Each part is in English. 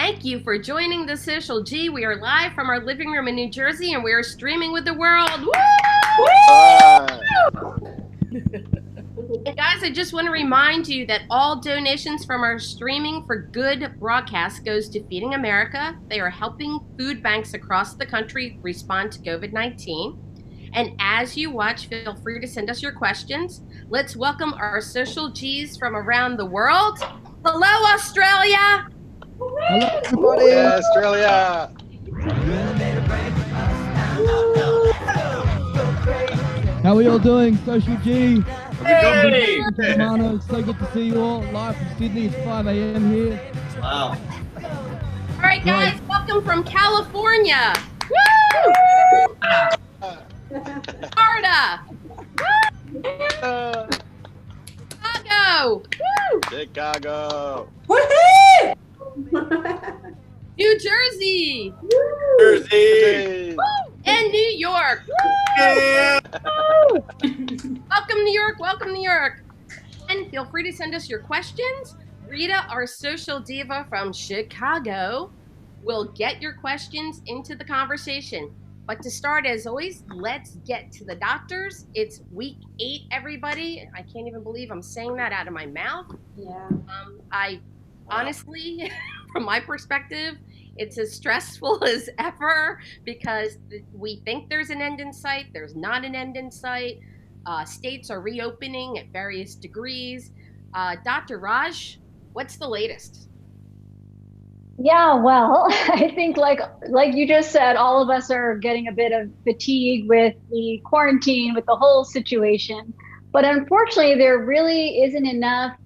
Thank you for joining the Social G. We are live from our living room in New Jersey, and we are streaming with the world. Woo! And guys, I just want to remind you that all donations from our Streaming for Good broadcast goes to Feeding America. They are helping food banks across the country respond to COVID-19. And as you watch, feel free to send us your questions. Let's welcome our Social Gs from around the world. Hello, Australia. Hello, everybody. Yeah, Australia. How are you all doing, Social G? Hey! Romano, so good to see you all live from Sydney. It's 5 a.m. here. Wow. All right, guys, welcome from California. Woo! Florida. Woo! Chicago. Woo! Chicago. Woohoo! New Jersey. Jersey. Woo! And New York. Yeah. Woo! Welcome, New York. Welcome, New York. And feel free to send us your questions. Rita, our social diva from Chicago, will get your questions into the conversation. But to start, as always, let's get to the doctors. It's week 8, everybody. I can't even believe I'm saying that out of my mouth. Yeah. I honestly, from my perspective, it's as stressful as ever because we think there's an end in sight. There's not an end in sight. States are reopening at various degrees. Dr. Raj, what's the latest? Yeah, well, I think like you just said, all of us are getting a bit of fatigue with the quarantine, with the whole situation. But unfortunately, there really isn't enough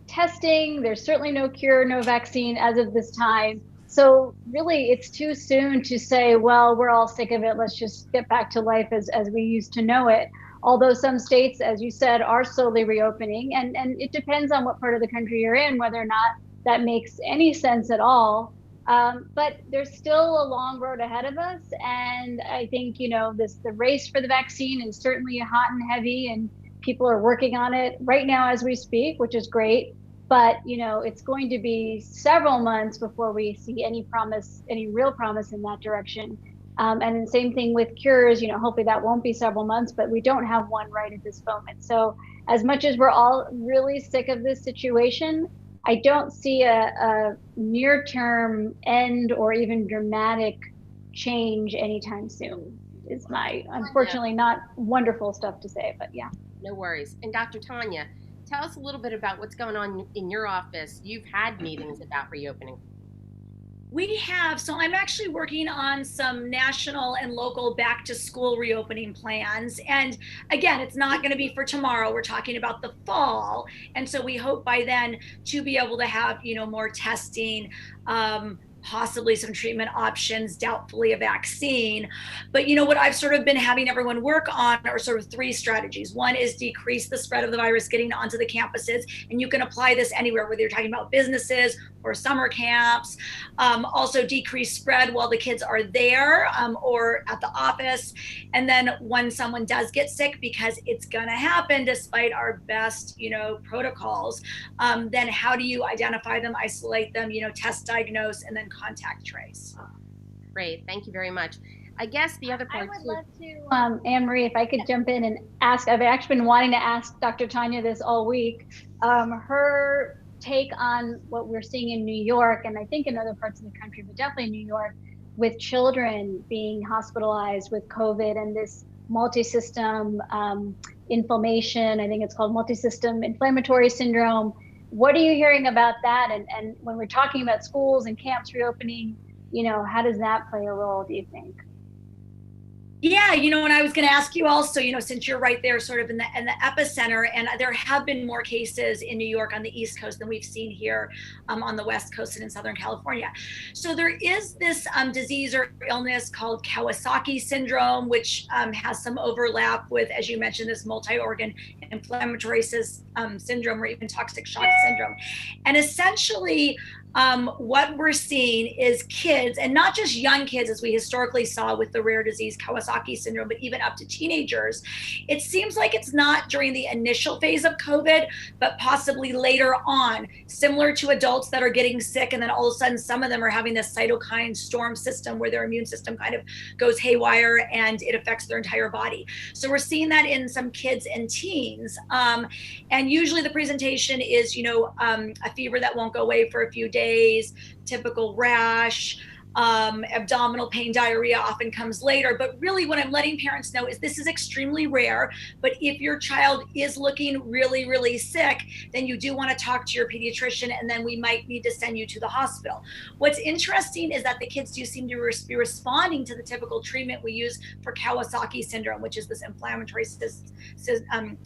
testing. There's certainly no cure, no vaccine as of this time. So really, it's too soon to say, well, we're all sick of it. Let's just get back to life as we used to know it. Although some states, as you said, are slowly reopening. And it depends on what part of the country you're in, whether or not that makes any sense at all. But there's still a long road ahead of us. And I think, the race for the vaccine is certainly hot and heavy, and people are working on it right now as we speak, which is great. But, it's going to be several months before we see any real promise in that direction. And the same thing with cures, hopefully that won't be several months, but we don't have one right at this moment. So as much as we're all really sick of this situation, I don't see a near-term end or even dramatic change anytime soon. Is my unfortunately not wonderful stuff to say, but yeah. No worries. And Dr. Tanya, tell us a little bit about what's going on in your office. You've had meetings about reopening. We have, so I'm actually working on some national and local back to school reopening plans. And again, it's not going to be for tomorrow. We're talking about the fall. And so we hope by then to be able to have, more testing, possibly some treatment options, doubtfully a vaccine. But what I've sort of been having everyone work on are sort of 3 strategies. One is decrease the spread of the virus getting onto the campuses. And you can apply this anywhere, whether you're talking about businesses or summer camps. Also decrease spread while the kids are there or at the office. And then when someone does get sick, because it's gonna happen despite our best, protocols, then how do you identify them, isolate them, test, diagnose, and then contact trace. Great, thank you very much. I guess the other part I would love to, Anne-Marie, if I could jump in and ask, I've actually been wanting to ask Dr. Tanya this all week, her take on what we're seeing in New York, and I think in other parts of the country, but definitely New York, with children being hospitalized with COVID and this multi-system inflammation, I think it's called multi-system inflammatory syndrome. What are you hearing about that? And when we're talking about schools and camps reopening, how does that play a role, do you think? Yeah, and I was going to ask you also, since you're right there sort of in the epicenter, and there have been more cases in New York on the East Coast than we've seen here on the West Coast and in Southern California. So there is this disease or illness called Kawasaki syndrome, which has some overlap with, as you mentioned, this multi-organ inflammatory syndrome or even toxic shock syndrome. And essentially, what we're seeing is kids, and not just young kids as we historically saw with the rare disease Kawasaki syndrome, but even up to teenagers. It seems like it's not during the initial phase of COVID, but possibly later on, similar to adults that are getting sick, and then all of a sudden some of them are having this cytokine storm system where their immune system kind of goes haywire and it affects their entire body. So we're seeing that in some kids and teens. And usually the presentation is, a fever that won't go away for a few days, typical rash, abdominal pain, diarrhea often comes later. But really what I'm letting parents know is this is extremely rare, but if your child is looking really, really sick, then you do want to talk to your pediatrician, and then we might need to send you to the hospital. What's interesting is that the kids do seem to be responding to the typical treatment we use for Kawasaki syndrome, which is this inflammatory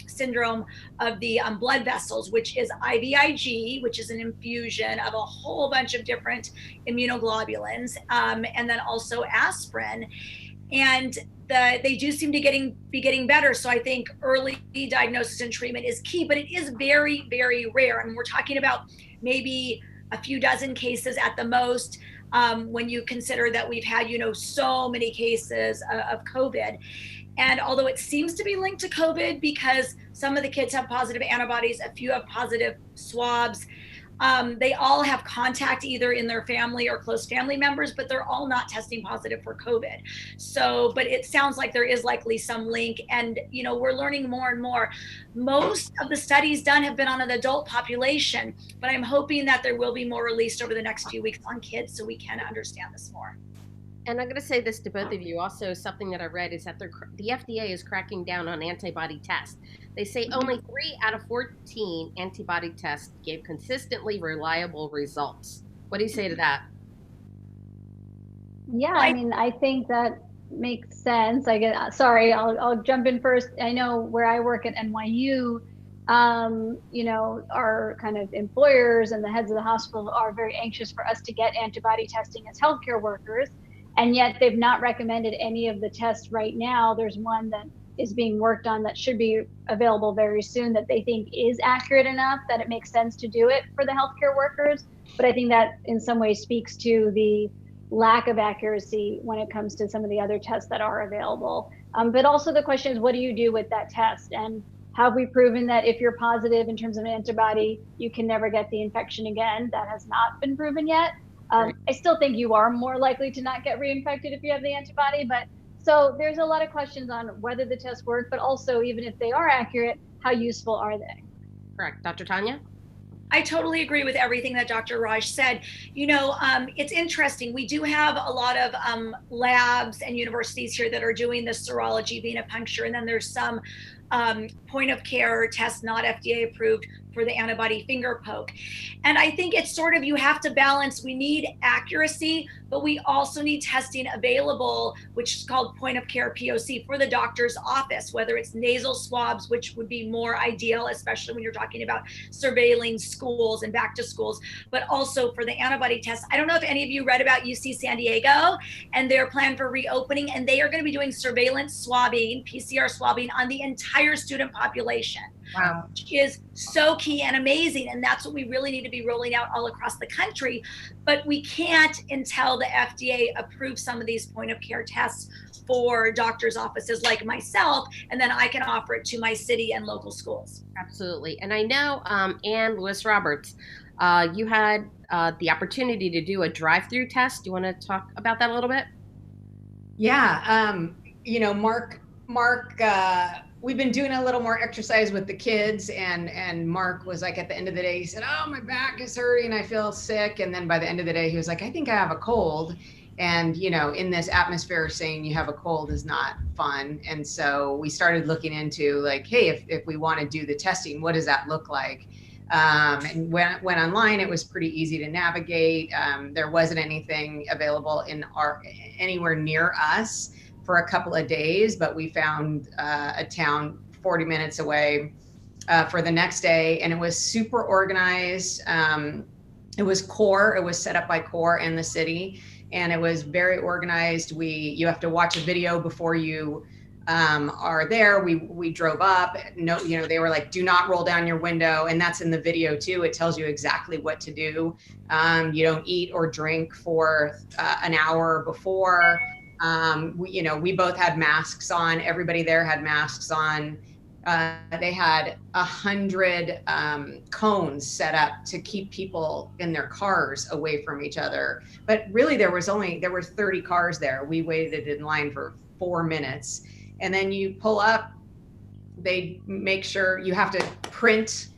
syndrome of the blood vessels, which is IVIG, which is an infusion of a whole bunch of different immunoglobulins, and then also aspirin. And they do seem to be getting better. So I think early diagnosis and treatment is key, but it is very, very rare. And we're talking about maybe a few dozen cases at the most, when you consider that we've had, so many cases of COVID. And although it seems to be linked to COVID because some of the kids have positive antibodies, a few have positive swabs, they all have contact either in their family or close family members, but they're all not testing positive for COVID. So, but it sounds like there is likely some link, and we're learning more and more. Most of the studies done have been on an adult population, but I'm hoping that there will be more released over the next few weeks on kids so we can understand this more. And I'm going to say this to both of you. Also, something that I read is that the FDA is cracking down on antibody tests. They say only 3 out of 14 antibody tests gave consistently reliable results. What do you say to that? Yeah, I mean, I think that makes sense. I'll jump in first. I know where I work at NYU, our kind of employers and the heads of the hospital are very anxious for us to get antibody testing as healthcare workers. And yet they've not recommended any of the tests right now. There's one that is being worked on that should be available very soon that they think is accurate enough that it makes sense to do it for the healthcare workers. But I think that in some ways speaks to the lack of accuracy when it comes to some of the other tests that are available. But also the question is, what do you do with that test? And have we proven that if you're positive in terms of an antibody, you can never get the infection again? That has not been proven yet. I still think you are more likely to not get reinfected if you have the antibody, but so there's a lot of questions on whether the tests work, but also even if they are accurate, how useful are they? Correct. Dr. Tanya? I totally agree with everything that Dr. Raj said. It's interesting. We do have a lot of labs and universities here that are doing the serology venipuncture, and then there's some point of care tests not FDA approved for the antibody finger poke. And I think it's sort of, you have to balance, we need accuracy, but we also need testing available, which is called point of care POC for the doctor's office, whether it's nasal swabs, which would be more ideal, especially when you're talking about surveilling schools and back to schools, but also for the antibody tests. I don't know if any of you read about UC San Diego and their plan for reopening, and they are going to be doing surveillance swabbing, PCR swabbing on the entire student population. Wow. Which is so key and amazing. And that's what we really need to be rolling out all across the country. But we can't until the FDA approves some of these point of care tests for doctors' offices like myself, and then I can offer it to my city and local schools. Absolutely. And I know, Ann Lewis Roberts, you had the opportunity to do a drive-through test. Do you want to talk about that a little bit? Yeah. Mark, we've been doing a little more exercise with the kids, and Mark was like, at the end of the day, he said, "Oh, my back is hurting, I feel sick." And then by the end of the day, he was like, "I think I have a cold." And, in this atmosphere, saying you have a cold is not fun. And so we started looking into like, hey, if we want to do the testing, what does that look like? And went online. It was pretty easy to navigate. There wasn't anything available anywhere near us for a couple of days, but we found a town 40 minutes away for the next day, and it was super organized. It was CORE. It was set up by CORE and the city, and it was very organized. You have to watch a video before you are there. We drove up. No, they were like, do not roll down your window, and that's in the video too. It tells you exactly what to do. You don't eat or drink for an hour before. We both had masks on. Everybody there had masks on. They had 100 cones set up to keep people in their cars away from each other. But really, there were 30 cars there. We waited in line for 4 minutes. And then you pull up, they make sure you have to print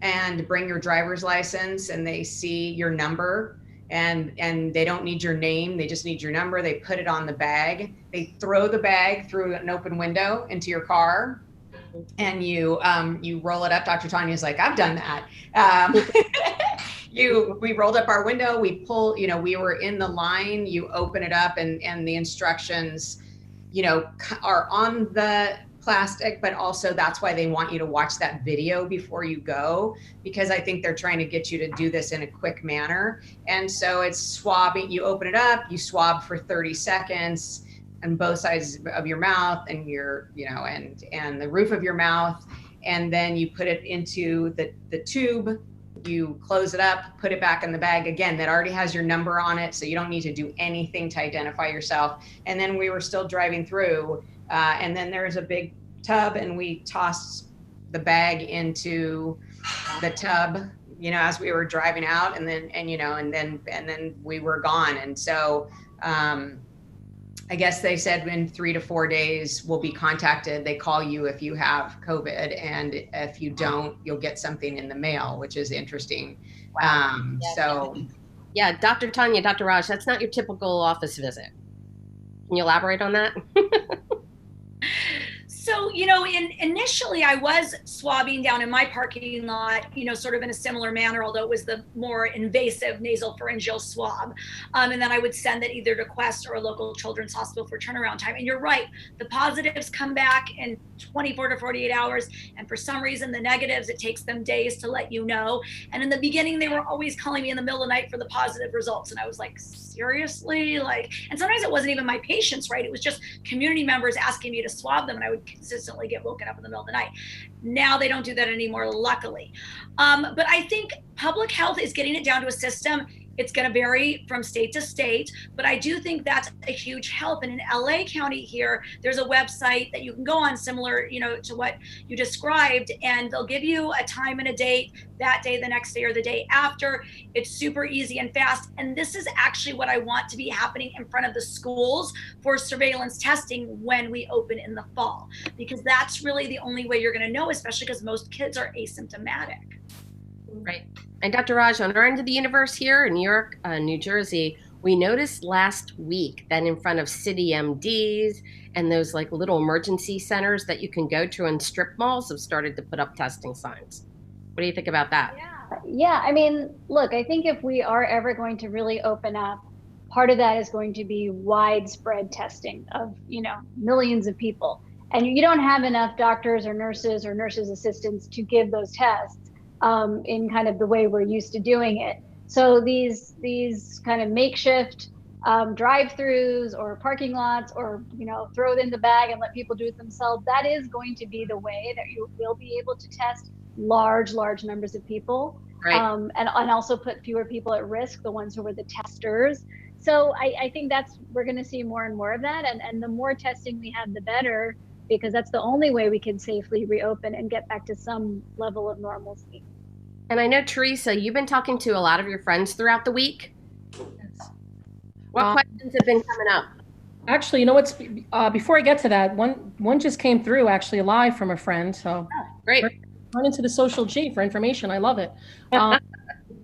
and bring your driver's license, and they see your number, and they don't need your name. They just need your number. They put it on the bag. They throw the bag through an open window into your car, and you roll it up. Dr. Tanya's like, I've done that. We rolled up our window, we pull, we were in the line, you open it up, and the instructions, are on the plastic, but also that's why they want you to watch that video before you go, because I think they're trying to get you to do this in a quick manner. And so it's swabbing. You open it up, you swab for 30 seconds on both sides of your mouth and and the roof of your mouth. And then you put it into the tube, you close it up, put it back in the bag again, that already has your number on it. So you don't need to do anything to identify yourself. And then we were still driving through, and then there's a big tub, and we tossed the bag into the tub, as we were driving out, and then we were gone. And so, I guess they said in 3 to 4 days we'll be contacted. They call you if you have COVID, and if you don't, you'll get something in the mail, which is interesting. Wow. Yeah, Dr. Tanya, Dr. Raj, that's not your typical office visit. Can you elaborate on that? So, initially I was swabbing down in my parking lot, sort of in a similar manner, although it was the more invasive nasal pharyngeal swab. And then I would send it either to Quest or a local children's hospital for turnaround time. And you're right, the positives come back in 24 to 48 hours. And for some reason, the negatives, it takes them days to let you know. And in the beginning, they were always calling me in the middle of the night for the positive results. And I was like, seriously? And sometimes it wasn't even my patients, right? It was just community members asking me to swab them, and I would consistently get woken up in the middle of the night. Now they don't do that anymore, luckily. But I think public health is getting it down to a system. It's going to vary from state to state, but I do think that's a huge help. And in LA County here, there's a website that you can go on similar, to what you described, and they'll give you a time and a date, that day, the next day, or the day after. It's super easy and fast. And this is actually what I want to be happening in front of the schools for surveillance testing when we open in the fall, because that's really the only way you're going to know, especially because most kids are asymptomatic. Right. And Dr. Raj, on our end of the universe here in New York, New Jersey, we noticed last week that in front of city MDs and those little emergency centers that you can go to in strip malls have started to put up testing signs. What do you think about that? Yeah. I mean, look, I think if we are ever going to really open up, part of that is going to be widespread testing of, millions of people. And you don't have enough doctors or nurses assistants to give those tests in kind of the way we're used to doing it. So these kind of makeshift drive-throughs or parking lots, or throw it in the bag and let people do it themselves, that is going to be the way that you will be able to test large numbers of people. Right. And also put fewer people at risk, the ones who were the testers. So I think we're going to see more and more of that, and the more testing we have, the better, because that's the only way we can safely reopen and get back to some level of normalcy. And I know, Teresa, you've been talking to a lot of your friends throughout the week. What questions have been coming up? Actually, before I get to that, one just came through actually live from a friend. So great. Run into the Social G for information. I love it. Well,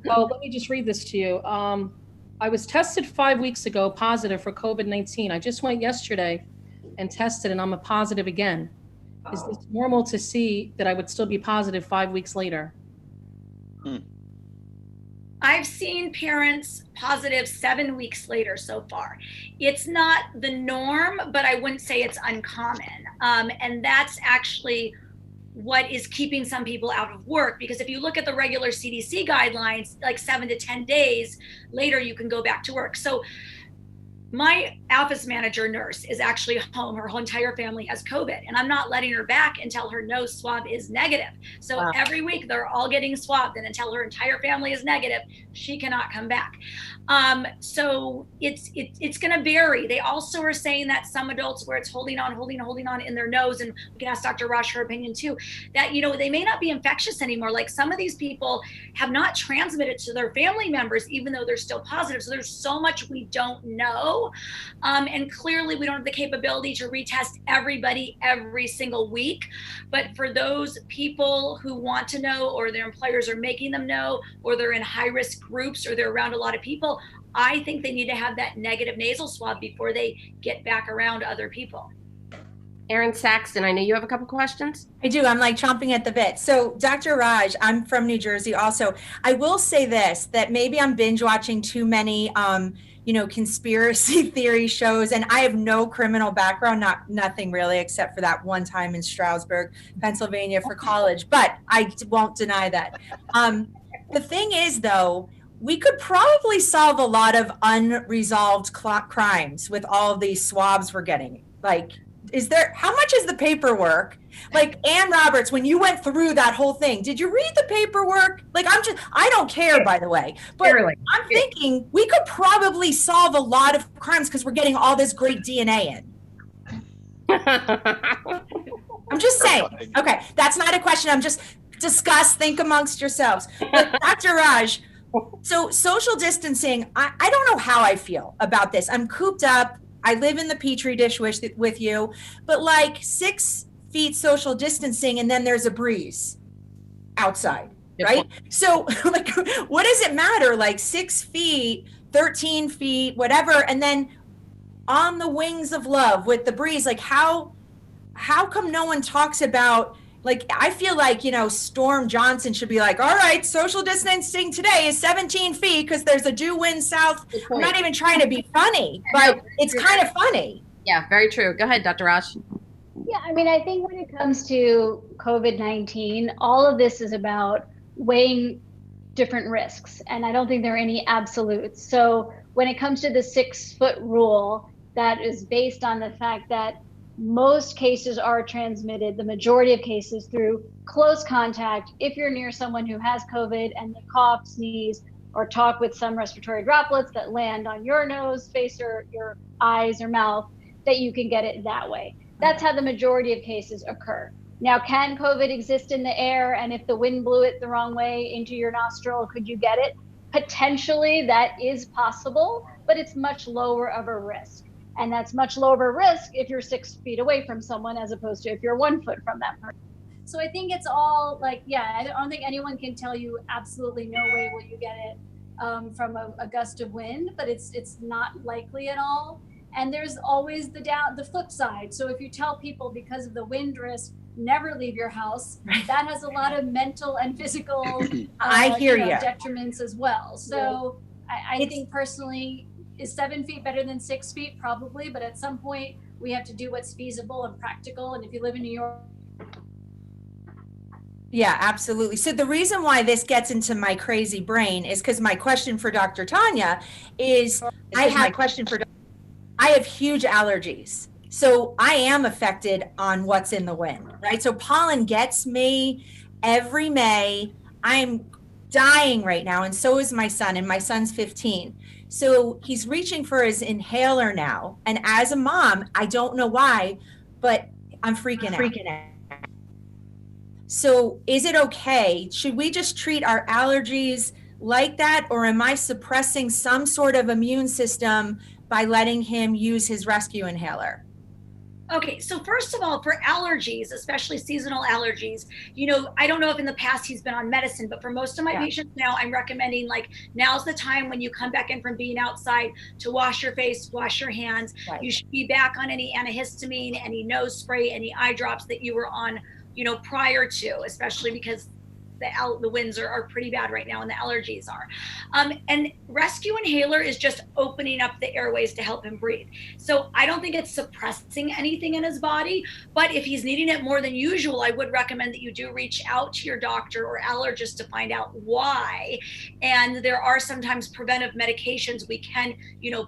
let me just read this to you. I was tested 5 weeks ago positive for COVID-19. I just went yesterday and tested, and I'm a positive again. Is this normal to see that I would still be positive 5 weeks later? I've seen parents positive 7 weeks later so far. It's not the norm, but I wouldn't say it's uncommon. And that's actually what is keeping some people out of work, because if you look at the regular CDC guidelines, 7 to 10 days later, you can go back to work. So my office manager nurse is actually home. Her whole entire family has COVID, and I'm not letting her back until her nose swab is negative. So Wow. every week they're all getting swabbed, and until her entire family is negative, she cannot come back. So it's going to vary. They also are saying that some adults where it's holding on in their nose, and we can ask Dr. Rush her opinion too, that, you know, they may not be infectious anymore. Like some of these people have not transmitted to their family members, even though they're still positive. So there's so much we don't know. And clearly we don't have the capability to retest everybody every single week. But for those people who want to know, or their employers are making them know, or they're in high risk groups, or they're around a lot of people, I think they need to have that negative nasal swab before they get back around other people. Erin Saxton, I know you have a couple questions. I do. I'm like chomping at the bit. So Dr. Raj, I'm from New Jersey also. I will say this, that maybe I'm binge watching too many, you know, conspiracy theory shows, and I have no criminal background, nothing really, except for that one time in Stroudsburg, Pennsylvania for college, but I won't deny that. The thing is though, we could probably solve a lot of unresolved crimes with all of these swabs we're getting. Like, how much is the paperwork? Like, Ann Roberts, when you went through that whole thing, did you read the paperwork? Like, I don't care, by the way, but I'm thinking we could probably solve a lot of crimes because we're getting all this great DNA in. I'm just saying. Okay, that's not a question. I'm just discuss, think amongst yourselves. But Dr. Raj, so social distancing, I don't know how I feel about this. I'm cooped up. I live in the Petri dish with you, but like 6 feet social distancing, and then there's a breeze outside, right? So like, what does it matter? Like 6 feet, 13 feet, whatever, and then on the wings of love with the breeze, like how come no one talks about, like, I feel like, you know, Storm Johnson should be like, all right, social distancing today is 17 feet because there's a due wind south. I'm not even trying to be funny, but it's kind of funny. Yeah, very true. Go ahead, Dr. Raj. Yeah, I mean, I think when it comes to COVID-19, all of this is about weighing different risks. And I don't think there are any absolutes. So when it comes to the 6-foot rule, that is based on the fact that most cases are transmitted, the majority of cases, through close contact. If you're near someone who has COVID and they cough, sneeze, or talk with some respiratory droplets that land on your nose, face, or your eyes or mouth, that you can get it that way. That's how the majority of cases occur. Now, can COVID exist in the air? And if the wind blew it the wrong way into your nostril, could you get it? Potentially, that is possible, but it's much lower of a risk. And that's much lower risk if you're 6 feet away from someone, as opposed to if you're 1 foot from that person. So I think it's all like, yeah, I don't think anyone can tell you absolutely no way will you get it from a gust of wind, but it's not likely at all. And there's always the flip side. So if you tell people because of the wind risk, never leave your house, that has a lot of mental and physical I hear you detriments as well. So I think personally, is 7 feet better than 6 feet? Probably, but at some point we have to do what's feasible and practical. And if you live in New York. Yeah, absolutely. So the reason why this gets into my crazy brain is because my question for Dr. Tanya is, I have huge allergies. So I am affected on what's in the wind, right? So pollen gets me every May. I'm dying right now, and so is my son, and my son's 15. So he's reaching for his inhaler now. And as a mom, I don't know why, but I'm freaking out. So is it okay? Should we just treat our allergies like that? Or am I suppressing some sort of immune system by letting him use his rescue inhaler? Okay, so first of all, for allergies, especially seasonal allergies, you know, I don't know if in the past he's been on medicine, but for most of my patients now, I'm recommending, like, now's the time when you come back in from being outside to wash your face, wash your hands. Right. You should be back on any antihistamine, any nose spray, any eye drops that you were on, you know, prior to, especially because the winds are pretty bad right now, and the allergies are. And rescue inhaler is just opening up the airways to help him breathe. So I don't think it's suppressing anything in his body, but if he's needing it more than usual, I would recommend that you do reach out to your doctor or allergist to find out why. And there are sometimes preventive medications we can,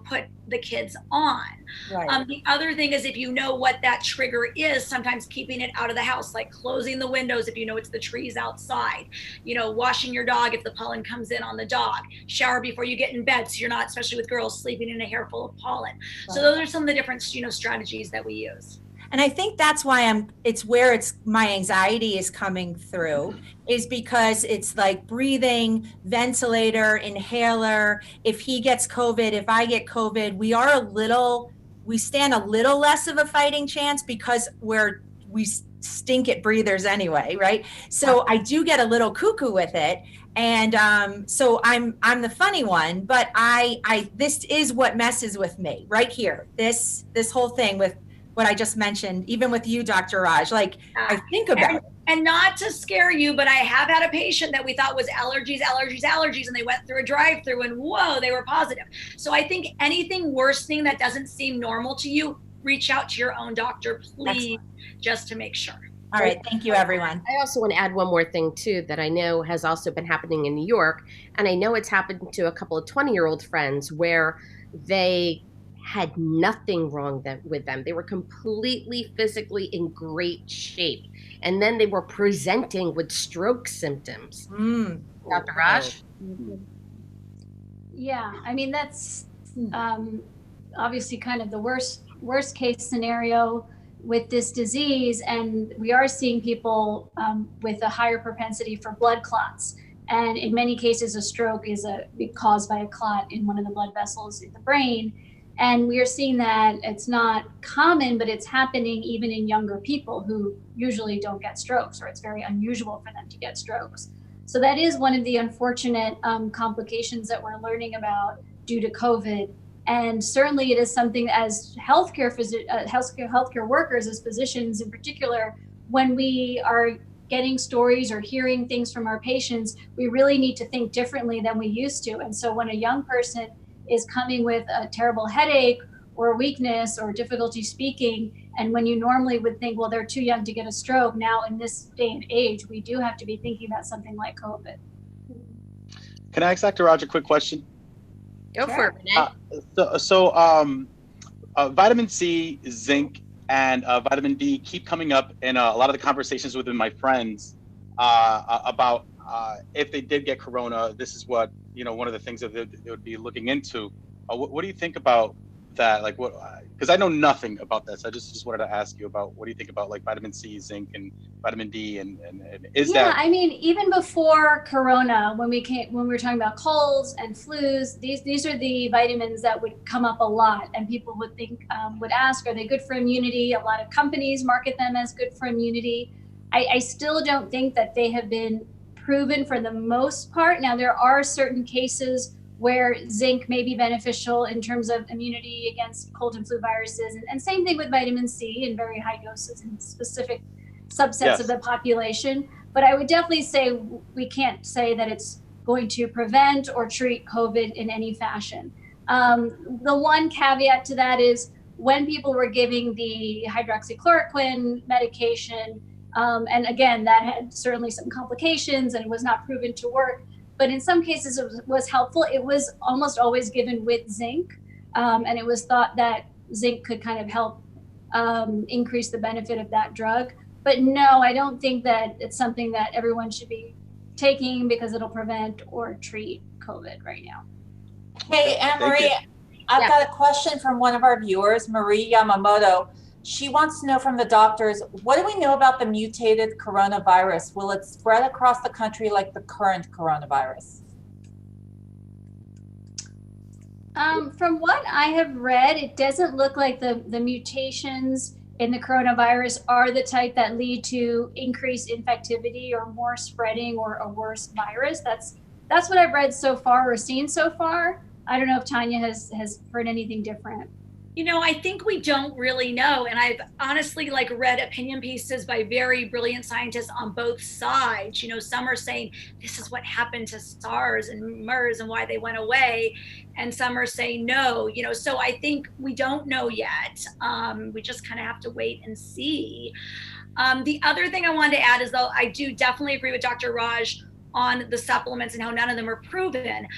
put the kids on. Right. The other thing is, if you know what that trigger is, sometimes keeping it out of the house, like closing the windows if you know it's the trees outside, washing your dog if the pollen comes in on the dog, shower before you get in bed so you're not, especially with girls, sleeping in a hair full of pollen. Right. So those are some of the different, strategies that we use. And I think that's why it's where my anxiety is coming through, is because it's like breathing, ventilator, inhaler. If he gets COVID, if I get COVID, we stand a little less of a fighting chance because we stink at breathers anyway, right? So I do get a little cuckoo with it. And so I'm the funny one, but this is what messes with me right here. This whole thing with what I just mentioned, even with you, Dr. Raj, I think about it. And not to scare you, but I have had a patient that we thought was allergies, and they went through a drive-through and whoa, they were positive. So I think anything worsening that doesn't seem normal to you, reach out to your own doctor, please, just to make sure. All right. Thank you, everyone. I also want to add one more thing, too, that I know has also been happening in New York. And I know it's happened to a couple of 20-year-old friends where they had nothing wrong with them. They were completely physically in great shape. And then they were presenting with stroke symptoms. Dr. Raj? Yeah, I mean, that's obviously kind of the worst case scenario with this disease. And we are seeing people with a higher propensity for blood clots. And in many cases, a stroke is caused by a clot in one of the blood vessels in the brain. And we are seeing that it's not common, but it's happening even in younger people who usually don't get strokes, or it's very unusual for them to get strokes. So that is one of the unfortunate complications that we're learning about due to COVID. And certainly it is something as healthcare workers, as physicians in particular, when we are getting stories or hearing things from our patients, we really need to think differently than we used to. And so when a young person is coming with a terrible headache or weakness or difficulty speaking, and when you normally would think, well, they're too young to get a stroke, now in this day and age, we do have to be thinking about something like COVID. Can I ask Dr. Raj a quick question? Go for it. Vitamin C, zinc, and vitamin D keep coming up in a lot of the conversations within my friends about if they did get corona, this is what, one of the things that they would be looking into. What do you think about that? Like because I know nothing about this. I just wanted to ask you about, what do you think about like vitamin C, zinc, and vitamin D, and is that? I mean, even before corona, when we were talking about colds and flus, these are the vitamins that would come up a lot, and people would think, would ask, are they good for immunity? A lot of companies market them as good for immunity. I still don't think that they have been proven for the most part. Now, there are certain cases where zinc may be beneficial in terms of immunity against cold and flu viruses, and same thing with vitamin C in very high doses in specific subsets of the population. But I would definitely say we can't say that it's going to prevent or treat COVID in any fashion. The one caveat to that is when people were giving the hydroxychloroquine medication, and again, that had certainly some complications and was not proven to work. But in some cases, it was helpful. It was almost always given with zinc. And it was thought that zinc could kind of help increase the benefit of that drug. But no, I don't think that it's something that everyone should be taking because it'll prevent or treat COVID right now. Hey, Anne-Marie, I've got a question from one of our viewers, Marie Yamamoto. She wants to know from the doctors, what do we know about the mutated coronavirus? Will it spread across the country like the current coronavirus? From what I have read, it doesn't look like the mutations in the coronavirus are the type that lead to increased infectivity or more spreading or a worse virus. That's what I've read so far or seen so far. I don't know if Tanya has heard anything different. You know, I think we don't really know. And I've honestly like read opinion pieces by very brilliant scientists on both sides. You know, some are saying this is what happened to SARS and MERS and why they went away. And some are saying no, you know, so I think we don't know yet. We just kind of have to wait and see. The other thing I wanted to add is, though, I do definitely agree with Dr. Raj on the supplements and how none of them are proven.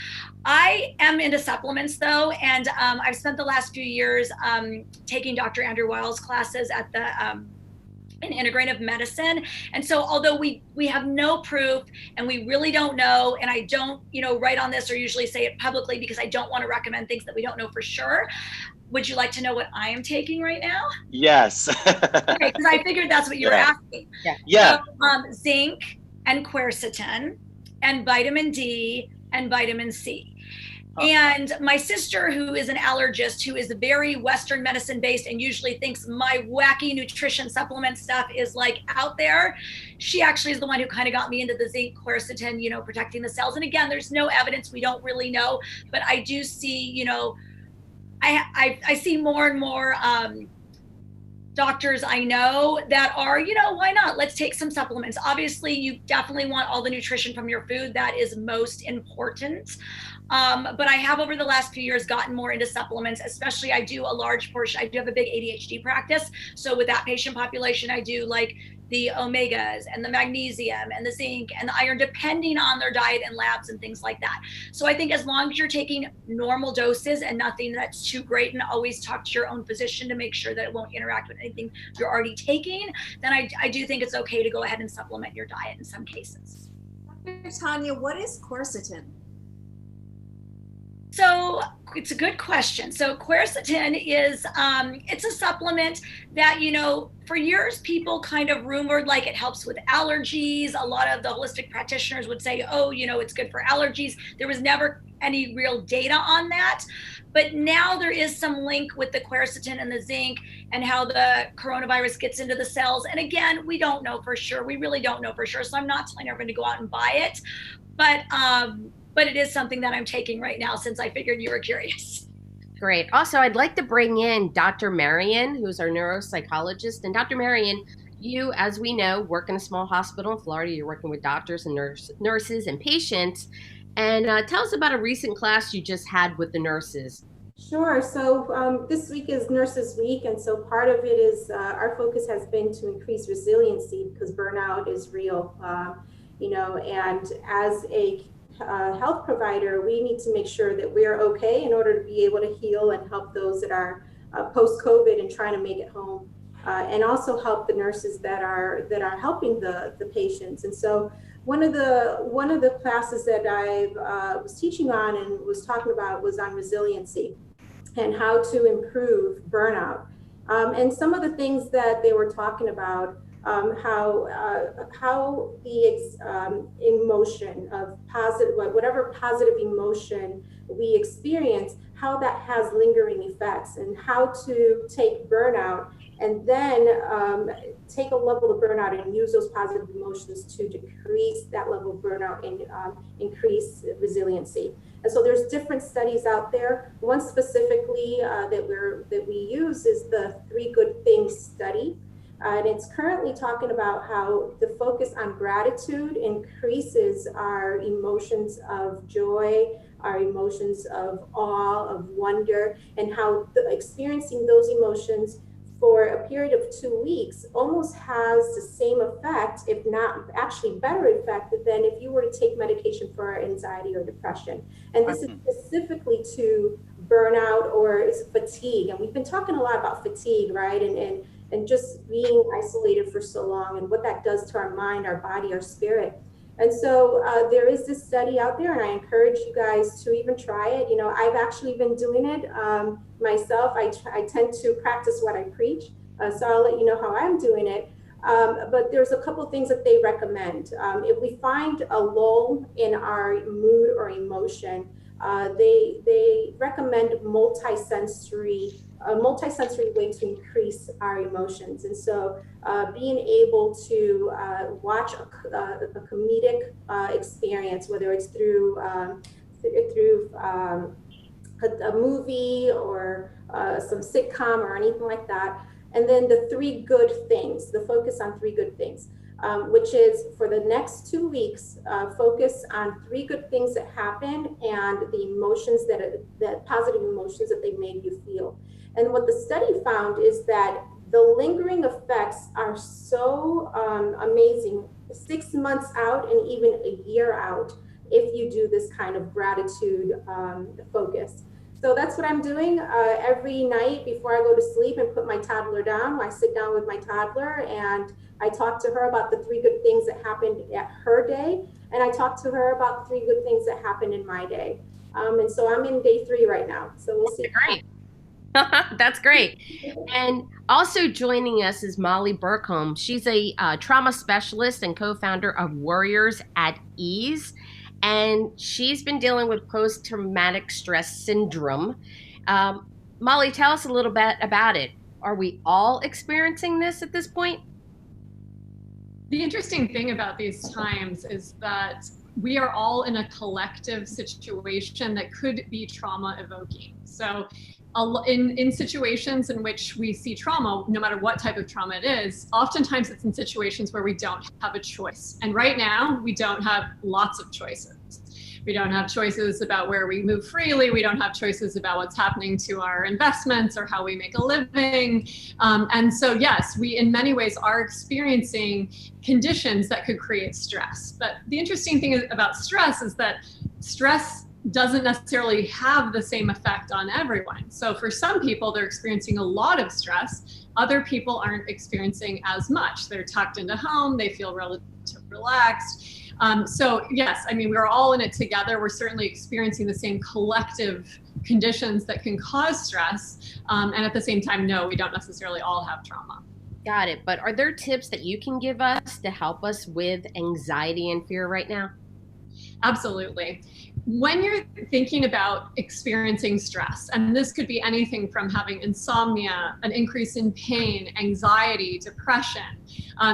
I am into supplements though, and I've spent the last few years taking Dr. Andrew Weil's classes at the in integrative medicine. And so although we have no proof and we really don't know, and I don't, you know, write on this or usually say it publicly because I don't want to recommend things that we don't know for sure. Would you like to know what I am taking right now? Yes. Okay, because I figured that's what you were asking. Yeah. So, zinc and quercetin and vitamin D and vitamin C. And my sister, who is an allergist, who is very Western medicine based and usually thinks my wacky nutrition supplement stuff is like out there, she actually is the one who kind of got me into the zinc, quercetin, you know, protecting the cells. And again, there's no evidence, we don't really know, but I do see, you know, I see more and more doctors I know that are, you know, why not? Let's take some supplements. Obviously, you definitely want all the nutrition from your food. That is most important. But I have over the last few years gotten more into supplements, especially I do a large portion. I do have a big ADHD practice. So with that patient population, I do like the omegas and the magnesium and the zinc and the iron, depending on their diet and labs and things like that. So I think as long as you're taking normal doses and nothing that's too great, and always talk to your own physician to make sure that it won't interact with anything you're already taking, then I do think it's okay to go ahead and supplement your diet in some cases. Dr. Tanya, what is quercetin? So it's a good question. So quercetin is, it's a supplement that, you know, for years people kind of rumored like it helps with allergies. A lot of the holistic practitioners would say, oh, you know, it's good for allergies. There was never any real data on that. But now there is some link with the quercetin and the zinc and how the coronavirus gets into the cells. And again, we don't know for sure. We really don't know for sure. So I'm not telling everyone to go out and buy it. But it is something that I'm taking right now since I figured you were curious. Great. Also, I'd like to bring in Dr. Marion, who's our neuropsychologist. And Dr. Marion, you, as we know, work in a small hospital in Florida. You're working with doctors and nurses and patients. And tell us about a recent class you just had with the nurses. Sure. So this week is Nurses Week. And so part of it is our focus has been to increase resiliency because burnout is real, you know, and as a health provider, we need to make sure that we're okay in order to be able to heal and help those that are post-COVID and trying to make it home, and also help the nurses that are helping the patients. And so one of the classes that I was teaching on and was talking about was on resiliency and how to improve burnout. And some of the things that they were talking about, how the emotion of positive, whatever positive emotion we experience, how that has lingering effects, and how to take burnout and then take a level of burnout and use those positive emotions to decrease that level of burnout and increase resiliency. And so there's different studies out there. One specifically that we use is the 3 Good Things study. And it's currently talking about how the focus on gratitude increases our emotions of joy, our emotions of awe, of wonder, and how experiencing those emotions for a period of 2 weeks almost has the same effect, if not actually better effect, than if you were to take medication for anxiety or depression. And this is specifically to burnout or fatigue. And we've been talking a lot about fatigue, right? And just being isolated for so long and what that does to our mind, our body, our spirit. And so there is this study out there, and I encourage you guys to even try it. You know, I've actually been doing it myself. I tend to practice what I preach, so I'll let you know how I'm doing it. But there's a couple of things that they recommend. If we find a lull in our mood or emotion, they recommend a multi-sensory way to increase our emotions. And so being able to watch a comedic experience, whether it's through a movie or some sitcom or anything like that. And then the 3 good things, the focus on 3 good things, which is for the next 2 weeks, focus on 3 good things that happened and the emotions that positive emotions that they made you feel. And what the study found is that the lingering effects are so amazing, 6 months out and even a year out, if you do this kind of gratitude focus. So that's what I'm doing every night before I go to sleep and put my toddler down. I sit down with my toddler and I talk to her about the 3 good things that happened at her day. And I talk to her about 3 good things that happened in my day. And so I'm in day 3 right now. So we'll see. Great. That's great. And also joining us is Molly Burkholm. She's a trauma specialist and co-founder of Warriors at Ease. And she's been dealing with post-traumatic stress syndrome. Molly, tell us a little bit about it. Are we all experiencing this at this point? The interesting thing about these times is that we are all in a collective situation that could be trauma evoking. So in situations in which we see trauma, no matter what type of trauma it is, oftentimes it's in situations where we don't have a choice. And right now, we don't have lots of choices. We don't have choices about where we move freely. We don't have choices about what's happening to our investments or how we make a living. And so, yes, we in many ways are experiencing conditions that could create stress. But the interesting thing about stress is that stress doesn't necessarily have the same effect on everyone. So for some people, they're experiencing a lot of stress. Other people aren't experiencing as much. They're tucked into home. They feel relatively relaxed. So yes, I mean, we're all in it together. We're certainly experiencing the same collective conditions that can cause stress. And at the same time, no, we don't necessarily all have trauma. Got it. But are there tips that you can give us to help us with anxiety and fear right now? Absolutely. When you're thinking about experiencing stress, and this could be anything from having insomnia, an increase in pain, anxiety, depression,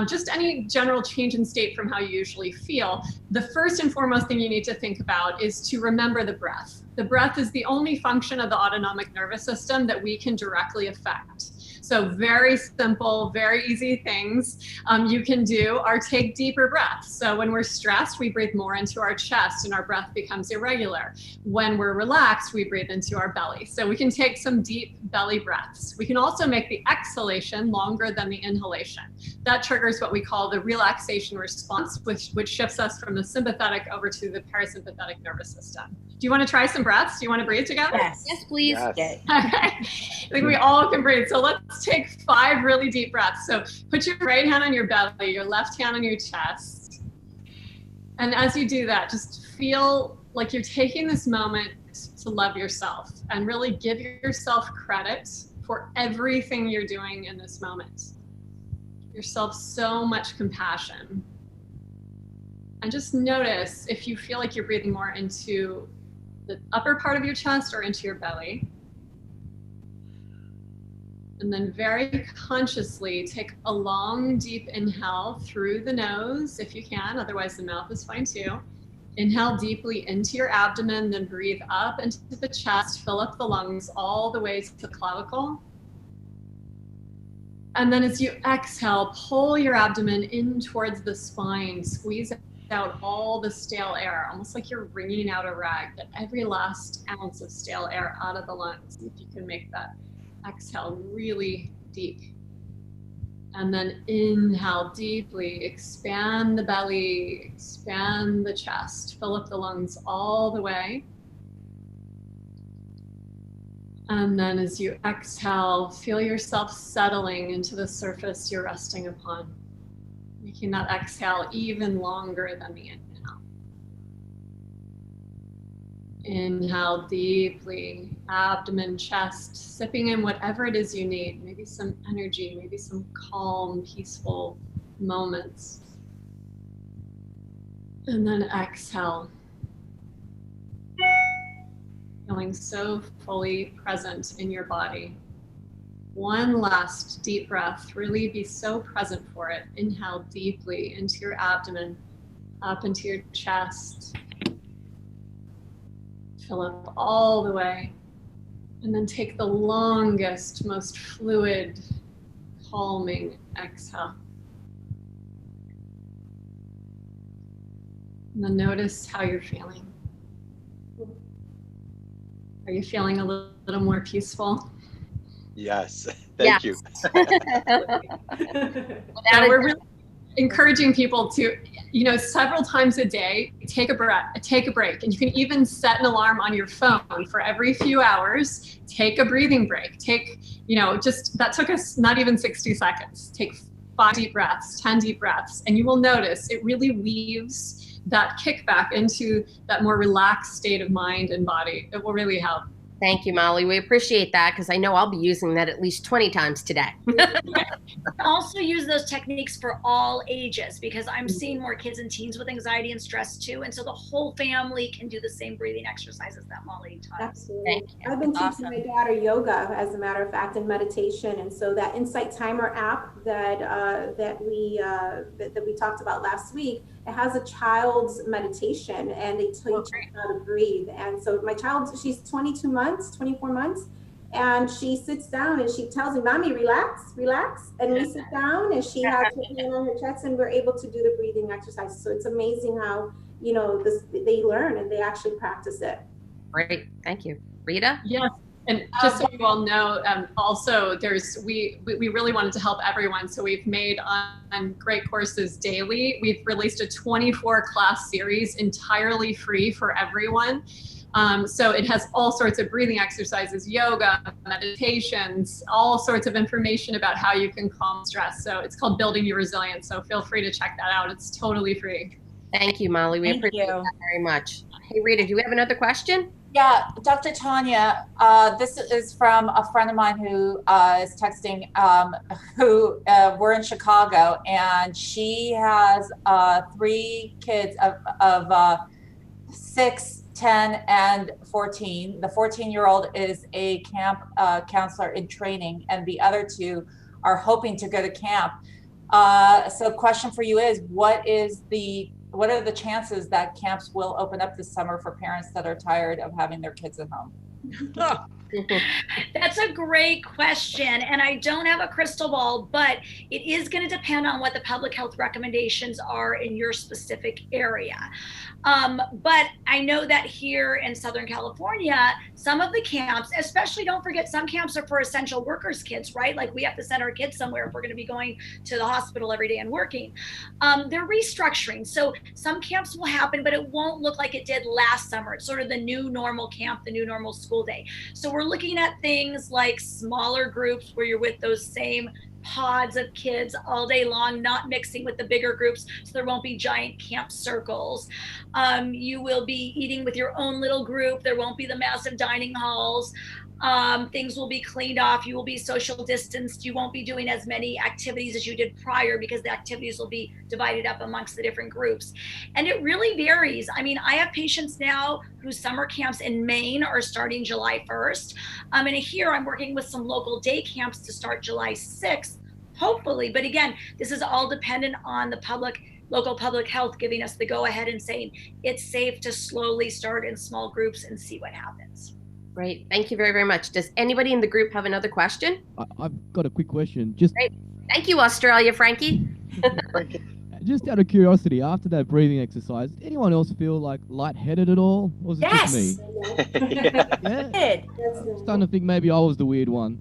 just any general change in state from how you usually feel, the first and foremost thing you need to think about is to remember the breath. The breath is the only function of the autonomic nervous system that we can directly affect. So very simple, very easy things you can do are take deeper breaths. So when we're stressed, we breathe more into our chest and our breath becomes irregular. When we're relaxed, we breathe into our belly. So we can take some deep belly breaths. We can also make the exhalation longer than the inhalation. That triggers what we call the relaxation response, which shifts us from the sympathetic over to the parasympathetic nervous system. Do you want to try some breaths? Do you want to breathe together? Yes. Yes, please. Yes. Okay. I think we all can breathe. So let's take 5 really deep breaths. So put your right hand on your belly, your left hand on your chest. And as you do that, just feel like you're taking this moment to love yourself and really give yourself credit for everything you're doing in this moment. Give yourself so much compassion. And just notice if you feel like you're breathing more into the upper part of your chest or into your belly. And then very consciously take a long, deep inhale through the nose if you can, otherwise the mouth is fine too. Inhale deeply into your abdomen, then breathe up into the chest, fill up the lungs all the way to the clavicle. And then as you exhale, pull your abdomen in towards the spine, squeeze out all the stale air, almost like you're wringing out a rag, get every last ounce of stale air out of the lungs. If you can make that exhale really deep. And then inhale deeply, expand the belly, expand the chest, fill up the lungs all the way. And then as you exhale, feel yourself settling into the surface you're resting upon, making that exhale even longer than the inhale. Inhale deeply, abdomen, chest, sipping in whatever it is you need, maybe some energy, maybe some calm, peaceful moments. And then exhale, feeling so fully present in your body. One last deep breath, really be so present for it. Inhale deeply into your abdomen, up into your chest. Fill up all the way. And then take the longest, most fluid, calming exhale. And then notice how you're feeling. Are you feeling a little more peaceful? Yes, thank you. So we're really encouraging people to, several times a day, take a break. And you can even set an alarm on your phone for every few hours, take a breathing break. That took us not even 60 seconds. Take 5 deep breaths, 10 deep breaths, and you will notice it really weaves that kickback into that more relaxed state of mind and body. It will really help. Thank you, Molly. We appreciate that because I know I'll be using that at least 20 times today. Also use those techniques for all ages because I'm seeing more kids and teens with anxiety and stress too. And so the whole family can do the same breathing exercises that Molly taught. Absolutely. I've been teaching my daughter yoga, as a matter of fact, and meditation. And so that Insight Timer app that we talked about last week, it has a child's meditation and they teach you how to breathe. And so my child, she's 24 months. And she sits down and she tells me, "Mommy, relax, relax." And we sit down and she has her hand on her chest and we're able to do the breathing exercises. So it's amazing how, they learn and they actually practice it. Great. Thank you. Rita? Yes. And just so you all know, also we really wanted to help everyone. So we've made on Great Courses Daily, we've released a 24 class series entirely free for everyone. So it has all sorts of breathing exercises, yoga, meditations, all sorts of information about how you can calm stress. So it's called Building Your Resilience. So feel free to check that out. It's totally free. Thank you, Molly. We appreciate that very much. Hey, Rita, do you have another question? Yeah, Dr. Tanya, this is from a friend of mine who is texting, we're in Chicago, and she has 3 kids of 6, 10, and 14. The 14-year-old is a camp counselor in training, and the other 2 are hoping to go to camp. So question for you is, what are the chances that camps will open up this summer for parents that are tired of having their kids at home? That's a great question. And I don't have a crystal ball, but it is going to depend on what the public health recommendations are in your specific area. But I know that here in Southern California, some of the camps, especially don't forget, some camps are for essential workers' kids, right? Like we have to send our kids somewhere if we're going to be going to the hospital every day and working. They're restructuring. So some camps will happen, but it won't look like it did last summer. It's sort of the new normal camp, the new normal school day. So we're looking at things like smaller groups where you're with those same pods of kids all day long, not mixing with the bigger groups, so there won't be giant camp circles. You will be eating with your own little group. There won't be the massive dining halls. Things will be cleaned off. You will be social distanced. You won't be doing as many activities as you did prior because the activities will be divided up amongst the different groups. And it really varies. I mean, I have patients now whose summer camps in Maine are starting July 1st. And here I'm working with some local day camps to start July 6th, hopefully. But again, this is all dependent on the local public health giving us the go ahead and saying it's safe to slowly start in small groups and see what happens. Great. Thank you very, very much. Does anybody in the group have another question? I've got a quick question. Great. Thank you, Australia, Frankie. Just out of curiosity, after that breathing exercise, did anyone else feel like lightheaded at all? Or was it just me? Yeah. I'm starting to think maybe I was the weird one.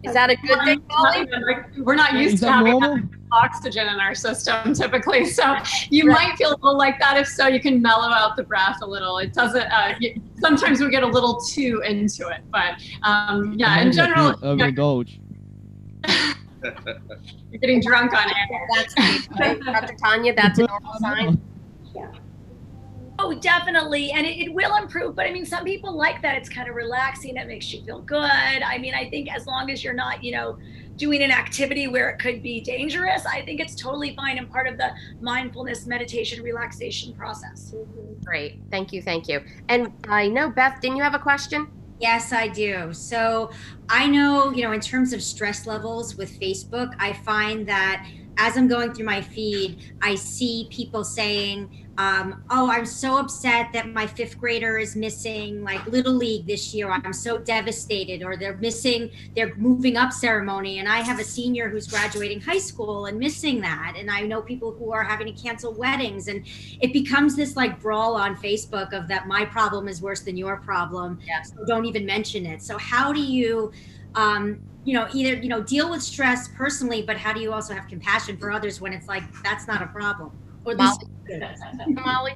Is that a good thing, Molly? We're not used to having oxygen in our system typically, so you might feel a little like that. If so, you can mellow out the breath a little. It doesn't. Sometimes we get a little too into it, but yeah, in general, overindulge. You're getting drunk on air. That's great. Dr. Tanya, that's a normal sign. Yeah. Oh, definitely. And it will improve. But I mean, some people like that. It's kind of relaxing. It makes you feel good. I mean, I think as long as you're not, doing an activity where it could be dangerous, I think it's totally fine and part of the mindfulness, meditation, relaxation process. Great. Thank you. Thank you. And I know, Beth, didn't you have a question? Yes, I do. So I know, in terms of stress levels with Facebook, I find that as I'm going through my feed, I see people saying, oh, I'm so upset that my 5th grader is missing like Little League this year. I'm so devastated. Or they're missing their moving up ceremony. And I have a senior who's graduating high school and missing that. And I know people who are having to cancel weddings. And it becomes this like brawl on Facebook of that my problem is worse than your problem. So don't even mention it. So how do you, either, deal with stress personally, but how do you also have compassion for others when it's like, that's not a problem? Or at least Molly?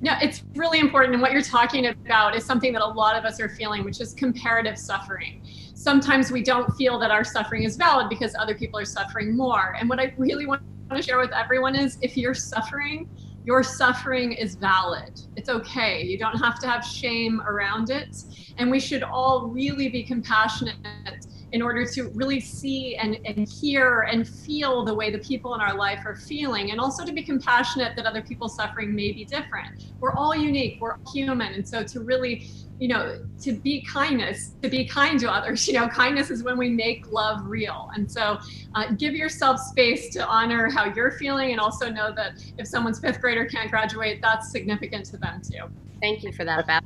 No, it's really important. And what you're talking about is something that a lot of us are feeling, which is comparative suffering. Sometimes we don't feel that our suffering is valid because other people are suffering more. And what I really want to share with everyone is if you're suffering, your suffering is valid. It's okay. You don't have to have shame around it. And we should all really be compassionate in order to really see and hear and feel the way the people in our life are feeling, and also to be compassionate that other people's suffering may be different. We're all unique, we're all human. And so to really, to be kind to others, kindness is when we make love real. And so give yourself space to honor how you're feeling, and also know that if someone's 5th grader can't graduate, that's significant to them too. Thank you for that, Beth.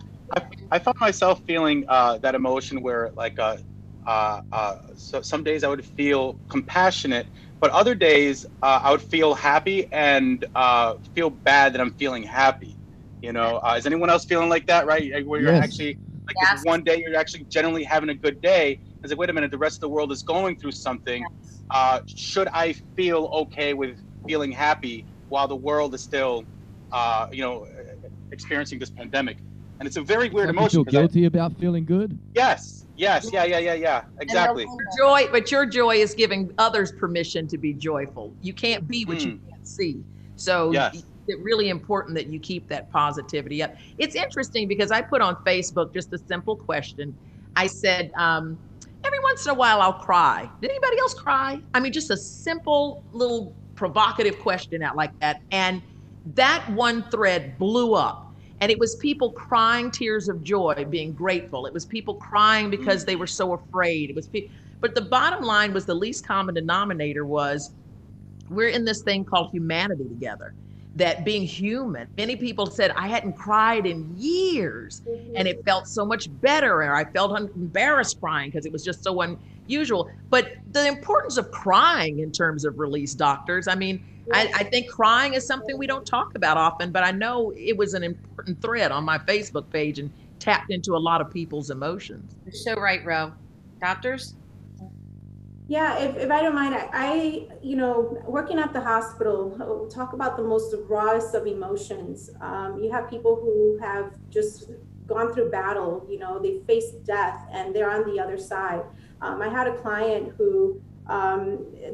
I found myself feeling that emotion where so some days I would feel compassionate, but other days I would feel happy and feel bad that I'm feeling happy. Is anyone else feeling like that, right? Where you're actually like this one day you're actually generally having a good day. It's like, wait a minute, the rest of the world is going through something. Should I feel okay with feeling happy while the world is still, experiencing this pandemic? And it's a very weird emotion. You feel guilty about feeling good? Yes. Yeah. Exactly. But your joy is giving others permission to be joyful. You can't be what you can't see. So it's really important that you keep that positivity up. It's interesting because I put on Facebook just a simple question. I said, every once in a while I'll cry. Did anybody else cry? I mean, just a simple little provocative question out like that. And that one thread blew up. And it was people crying tears of joy, being grateful. It was people crying because they were so afraid. It was but the bottom line was the least common denominator was we're in this thing called humanity together. That being human, many people said, I hadn't cried in years and it felt so much better. Or I felt embarrassed crying because it was just so unusual. But the importance of crying in terms of release, doctors, I mean, I think crying is something we don't talk about often, but I know it was an important thread on my Facebook page and tapped into a lot of people's emotions. You're so right, Ro. Doctors? Yeah, if I don't mind, I working at the hospital, talk about the most rawest of emotions. You have people who have just gone through battle, they faced death and they're on the other side. I had a client who,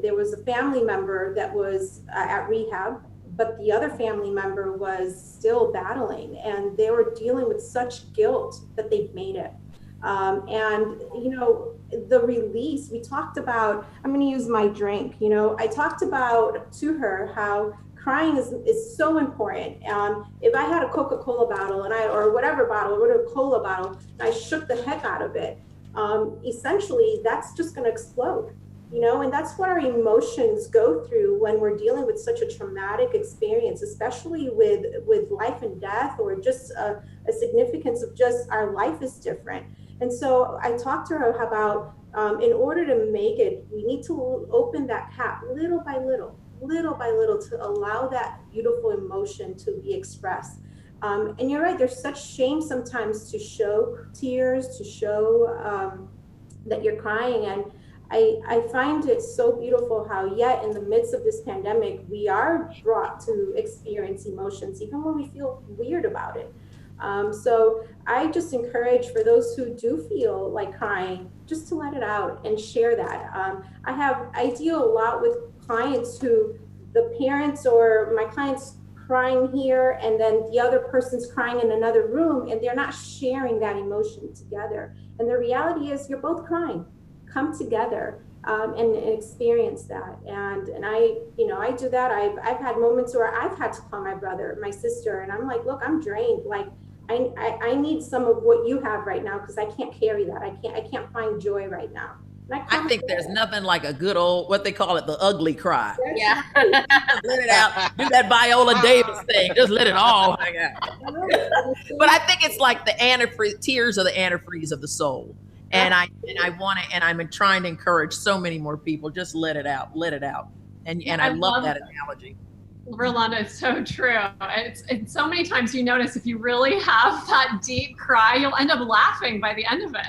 there was a family member that was at rehab, but the other family member was still battling, and they were dealing with such guilt that they made it. And the release, we talked about, I'm going to use my drink, I talked about to her how crying is so important. If I had a Coca-Cola bottle or whatever bottle, or a cola bottle, and I shook the heck out of it, essentially that's just going to explode. And that's what our emotions go through when we're dealing with such a traumatic experience, especially with life and death, or just a significance of just our life is different. And so I talked to her about, in order to make it, we need to open that cap little by little to allow that beautiful emotion to be expressed. And you're right, there's such shame sometimes to show tears, to show that you're crying. And I find it so beautiful how yet in the midst of this pandemic, we are brought to experience emotions, even when we feel weird about it. So I just encourage for those who do feel like crying, just to let it out and share that. I deal a lot with clients who the parents or my clients crying here and then the other person's crying in another room, and they're not sharing that emotion together. And the reality is you're both crying. Come together and experience that. And I do that. I've had moments where I've had to call my brother, my sister, and I'm like, look, I'm drained. Like I need some of what you have right now because I can't carry that. I can't find joy right now. I think there's nothing like a good old, what they call it, the ugly cry. Yeah. Just let it out. Do that Viola Davis thing. Just let it all hang out. But I think it's like the antifreeze, tears are the antifreeze of the soul. And I want to, and I'm trying to encourage so many more people, just let it out, let it out. And I love that analogy. Rolanda, it's so true. It's so many times you notice if you really have that deep cry, you'll end up laughing by the end of it.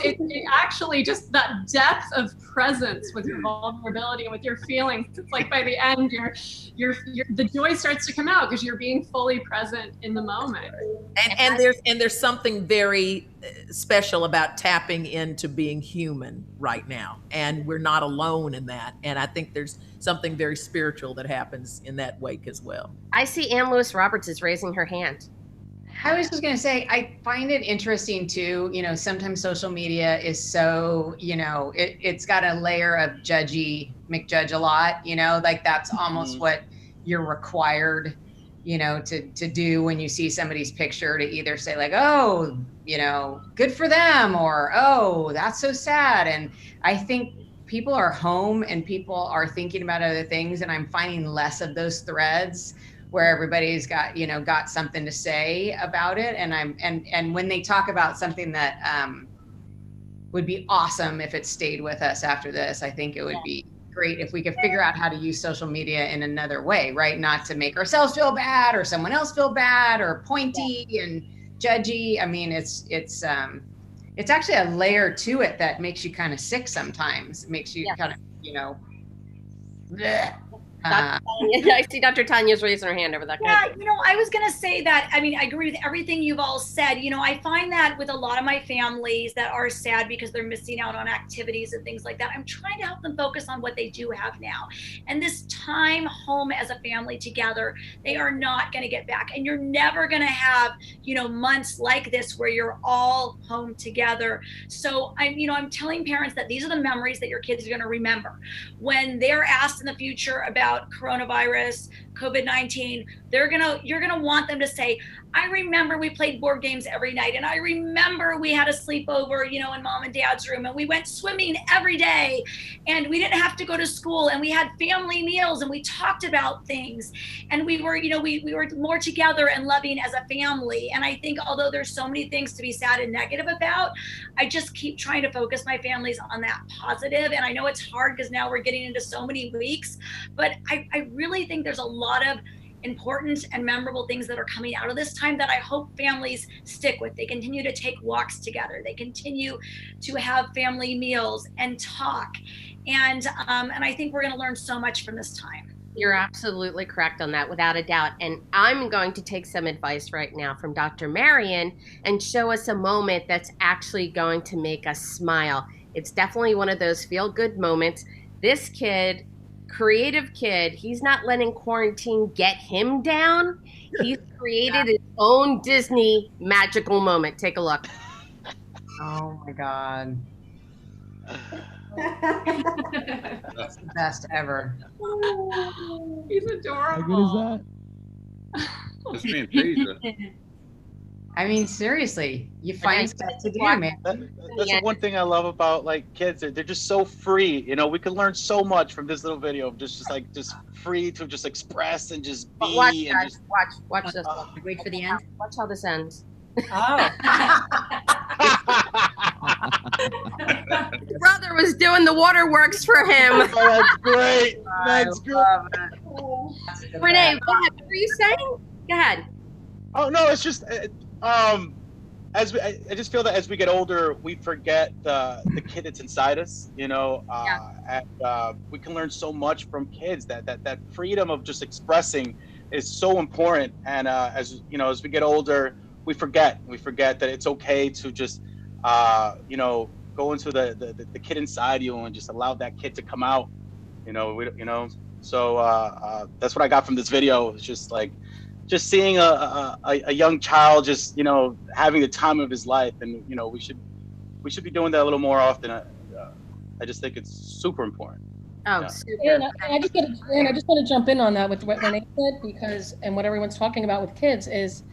It actually just that depth of presence with your vulnerability and with your feelings. It's like by the end, the joy starts to come out because you're being fully present in the moment. And there's something very special about tapping into being human right now, and we're not alone in that. And I think there's something very spiritual that happens in that wake as well. I see Ann Lewis Roberts is raising her hand. I was just going to say, I find it interesting too, sometimes social media is so, it's got a layer of McJudge a lot, like that's almost what you're required, to do when you see somebody's picture, to either say like, oh, good for them, or, oh, that's so sad. And I think people are home and people are thinking about other things, and I'm finding less of those threads where everybody's got something to say about it. And when they talk about something that would be awesome if it stayed with us after this, I think it would be great if we could figure out how to use social media in another way, right? Not to make ourselves feel bad or someone else feel bad or pointy and judgy. I mean, it's actually a layer to it that makes you kind of sick sometimes. It makes you kind of, bleh. I see Dr. Tanya's raising her hand over that. Yeah, I was going to say that, I agree with everything you've all said. I find that with a lot of my families that are sad because they're missing out on activities and things like that, I'm trying to help them focus on what they do have now. And this time home as a family together, they are not going to get back. And you're never going to have, months like this where you're all home together. So I'm telling parents that these are the memories that your kids are going to remember. When they're asked in the future about coronavirus, COVID-19, you're gonna want them to say, I remember we played board games every night, and I remember we had a sleepover, in mom and dad's room, and we went swimming every day, and we didn't have to go to school, and we had family meals, and we talked about things, and we were, we were more together and loving as a family. And I think although there's so many things to be sad and negative about, I just keep trying to focus my families on that positive. And I know it's hard because now we're getting into so many weeks, but I really think there's a lot of important and memorable things that are coming out of this time that I hope families stick with. They continue to take walks together. They continue to have family meals and talk. And I think we're going to learn so much from this time. You're absolutely correct on that, without a doubt. And I'm going to take some advice right now from Dr. Marion and show us a moment that's actually going to make us smile. It's definitely one of those feel-good moments. This kid, creative kid, he's not letting quarantine get him down. He's created his own Disney magical moment. Take a look. Oh my God. That's the best ever. He's adorable. How good is that? That's being Phaedra. I mean, seriously, you find stuff to do, man. That's the one thing I love about kids. They're just so free. We can learn so much from this little video of just free to just express and just be. Watch, and guys, just, watch this. Wait for the end. Watch how this ends. Oh. His brother was doing the waterworks for him. Oh, that's great. That's great. Renee, go ahead. What were you saying? Go ahead. Oh no, it's just I just feel that as we get older, we forget the kid that's inside us. And we can learn so much from kids. That freedom of just expressing is so important. And as we get older, we forget that it's okay to just go into the kid inside you and just allow that kid to come out. So that's what I got from this video. It's just seeing a young child just having the time of his life, and we should be doing that a little more often. I just think it's super important. Oh, yeah. super. And I just want to jump in on that with what Renee said, and what everyone's talking about with kids is,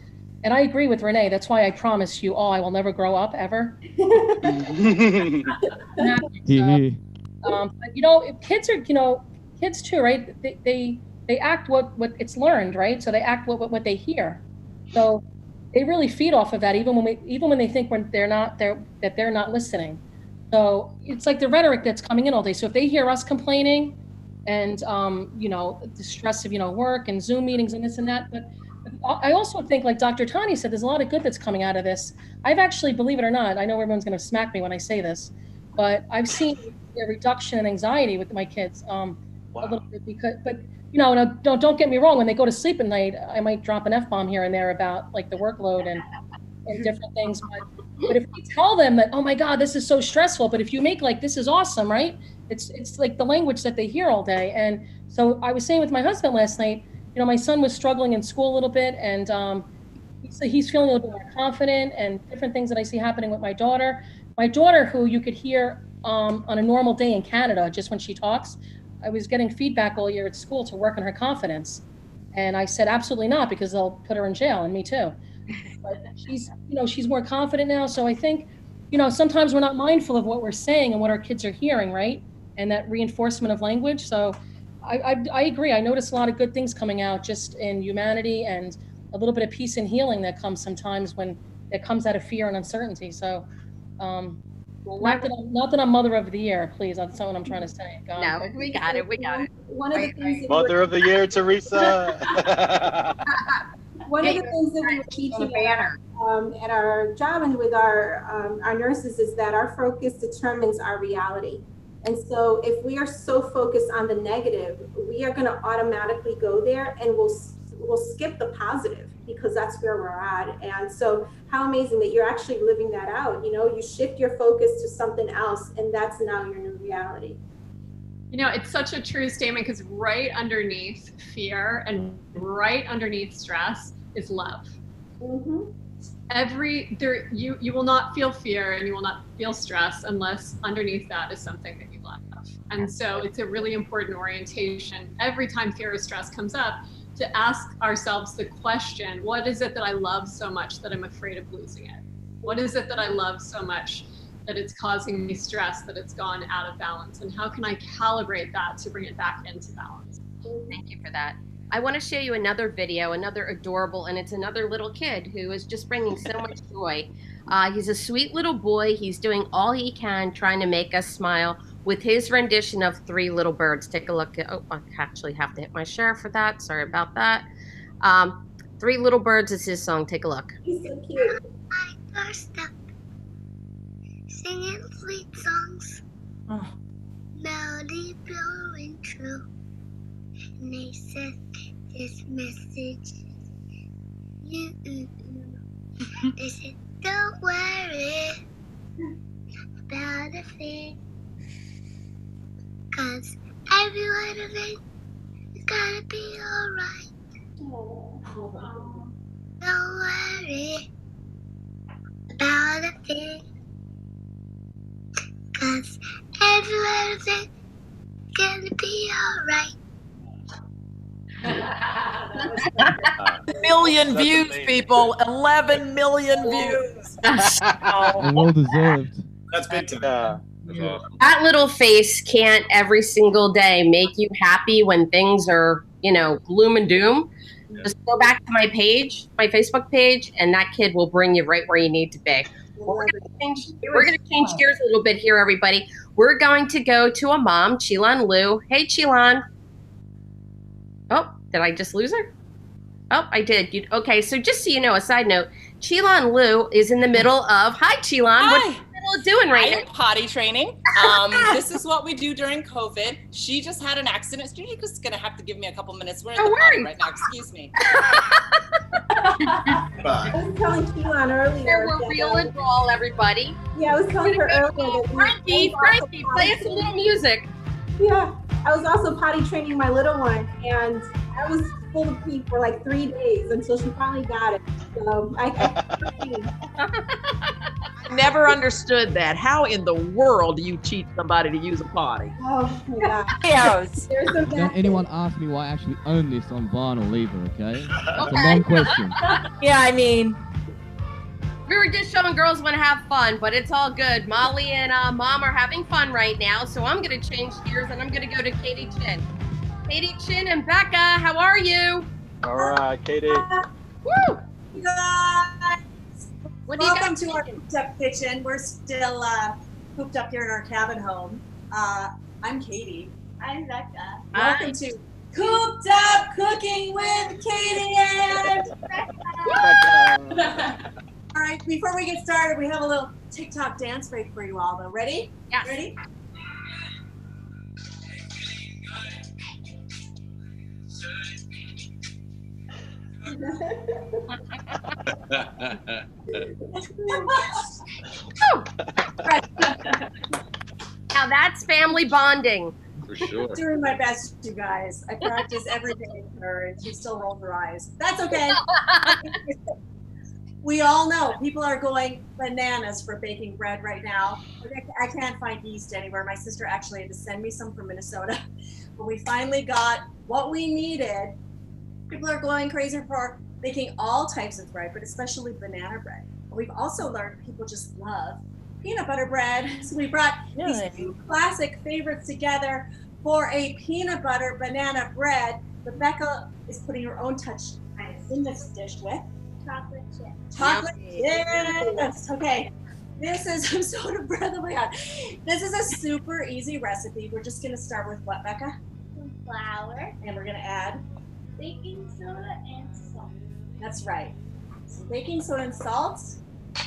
And I agree with Renee. That's why I promise you all I will never grow up ever. But, you know, kids are, you know, kids too, right? They act what it's learned, right? So they act what they hear. So they really feed off of that, even when they think they're not listening. So it's like the rhetoric that's coming in all day. So if they hear us complaining and you know, the stress of, you know, work and Zoom meetings and this and that, but I also think, like Dr. Tani said, there's a lot of good that's coming out of this. I've actually, believe it or not, I know everyone's going to smack me when I say this, but I've seen a reduction in anxiety with my kids. A little bit because, but you know, don't get me wrong. When they go to sleep at night, I might drop an F-bomb here and there about like the workload and different things. But if we tell them that, oh my God, this is so stressful, but if you make like, this is awesome, right? It's like the language that they hear all day. And so I was saying with my husband last night, you know, my son was struggling in school a little bit, and he's feeling a little bit more confident, and different things that I see happening with my daughter. My daughter, who you could hear on a normal day in Canada, just when she talks, I was getting feedback all year at school to work on her confidence. And I said, absolutely not, because they'll put her in jail, and me too. But she's, you know, she's more confident now. So I think, you know, sometimes we're not mindful of what we're saying and what our kids are hearing, right? And that reinforcement of language. So I agree. I noticed a lot of good things coming out just in humanity, and a little bit of peace and healing that comes sometimes when it comes out of fear and uncertainty. So, not that I'm Mother of the Year, please. That's not what I'm trying to say. God. No, we got it. We got it. One of the things Mother of the Year, Teresa. One of the things that we were teaching at our job and with our nurses is that our focus determines our reality. And so if we are so focused on the negative, we are going to automatically go there, and we'll skip the positive, because that's where we're at. And so how amazing that you're actually living that out. You know, you shift your focus to something else, and that's now your new reality. You know, it's such a true statement, because right underneath fear and right underneath stress is love. Mm-hmm. You will not feel fear and you will not feel stress unless underneath that is something that you love. And so it's a really important orientation every time fear or stress comes up, to ask ourselves the question, what is it that I love so much that I'm afraid of losing it? What is it that I love so much that it's causing me stress, that it's gone out of balance? And how can I calibrate that to bring it back into balance? Thank you for that. I want to show you another video, another adorable, and it's another little kid who is just bringing so much joy. He's a sweet little boy. He's doing all he can trying to make us smile with his rendition of Three Little Birds. Take a look at, oh, I actually have to hit my share for that. Sorry about that. Three Little Birds is his song. Take a look. He's so cute. I burst up singing sweet songs, melody blowing true. And they said this message you. They said, don't worry about a thing, 'cause every one of it is gonna be alright. Don't worry about a thing, 'cause every one of it is gonna be alright. Million views, people. 11 million views. And well deserved. That's big time. That little face can't every single day make you happy when things are, you know, gloom and doom. Just go back to my page, my Facebook page, and that kid will bring you right where you need to be. We're going to change gears a little bit here, everybody. We're going to go to a mom, Chilan Liu. Hey, Chilan. Oh, did I just lose her? Oh, I did. Okay, so just so you know, a side note, Chilan Liu is in the middle of, hi, Chilan. Hi. What are you in the middle of doing right I now? am potty training. This is what we do during COVID. She just had an accident. So you're just going to have to give me a couple minutes. We're in the potty right now. Excuse me. I was telling Keelan earlier. We're real and raw, everybody. Yeah, I was telling her earlier that Frankie, play us a little music. Yeah, I was also potty training my little one, and I was full of pee for like 3 days until she finally got it. So I Never understood that. How in the world do you teach somebody to use a potty? Oh my God. Don't anyone ask me why I actually own this on vinyl either, okay? It's a long question. Yeah, I mean, We were just showing girls want to have fun, but it's all good. Molly and Mom are having fun right now, so I'm going to change gears and I'm going to go to Katie Chin. Katie Chin and Becca, how are you? All right, Katie. Woo! You guys, What do you welcome got to our cooped up kitchen. We're still cooped up here in our cabin home. I'm Katie. I'm Becca. Welcome to Cooped Up Cooking with Katie and Becca. All right, before we get started, we have a little TikTok dance break for you all, though. Ready? Yes. Ready? Now that's family bonding. For sure. Doing my best, you guys. I practice every day with her, and she still rolls her eyes. That's okay. We all know people are going bananas for baking bread right now. I can't find yeast anywhere. My sister actually had to send me some from Minnesota, but we finally got what we needed. People are going crazy for baking all types of bread, but especially banana bread. We've also learned people just love peanut butter bread. So we brought these two classic favorites together for a peanut butter banana bread. Rebecca is putting her own touch in this dish with chocolate chips. Chocolate chips. Okay. This is, I'm so out of breath. Oh my God. This is a super easy recipe. We're just going to start with what, Becca? Some flour, And we're going to add, baking soda, and salt. that's right, some baking soda and salt.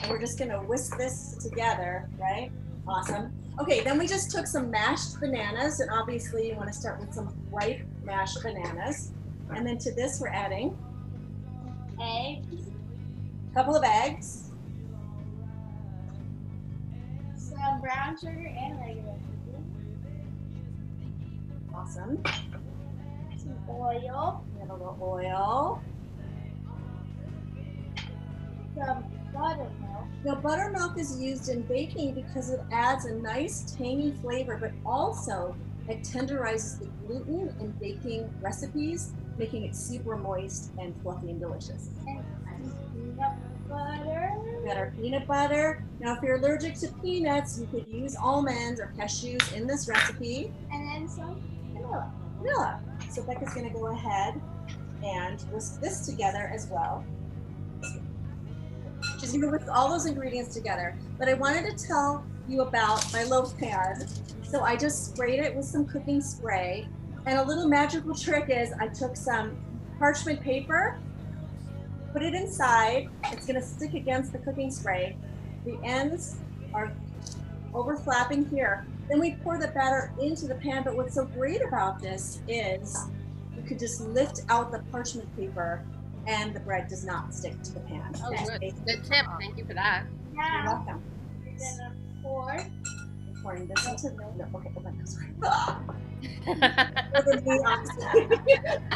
And we're just going to whisk this together, right? Awesome. Okay, then we just took some mashed bananas, and obviously you want to start with some ripe mashed bananas. And then to this we're adding Eggs, a couple of eggs, some brown sugar, and regular sugar. awesome. Some oil, We have a little oil. some buttermilk, Now buttermilk is used in baking because it adds a nice tangy flavor, but also it tenderizes the gluten in baking recipes, making it super moist and fluffy and delicious. and peanut butter. We got our peanut butter. Now, if you're allergic to peanuts, you could use almonds or cashews in this recipe. And then some vanilla. Vanilla. So Becca's gonna go ahead and whisk this together as well. She's gonna whisk all those ingredients together. But I wanted to tell you about my loaf pan. So I just sprayed it with some cooking spray. And a little magical trick is I took some parchment paper, put it inside. It's gonna stick against the cooking spray. The ends are overflapping here. Then we pour the batter into the pan, but what's so great about this is you could just lift out the parchment paper and the bread does not stick to the pan. Oh, good. Good tip. Thank you for that. You're Now, welcome. we're gonna pour. I'm pouring this into the, no, okay, hold on, sorry.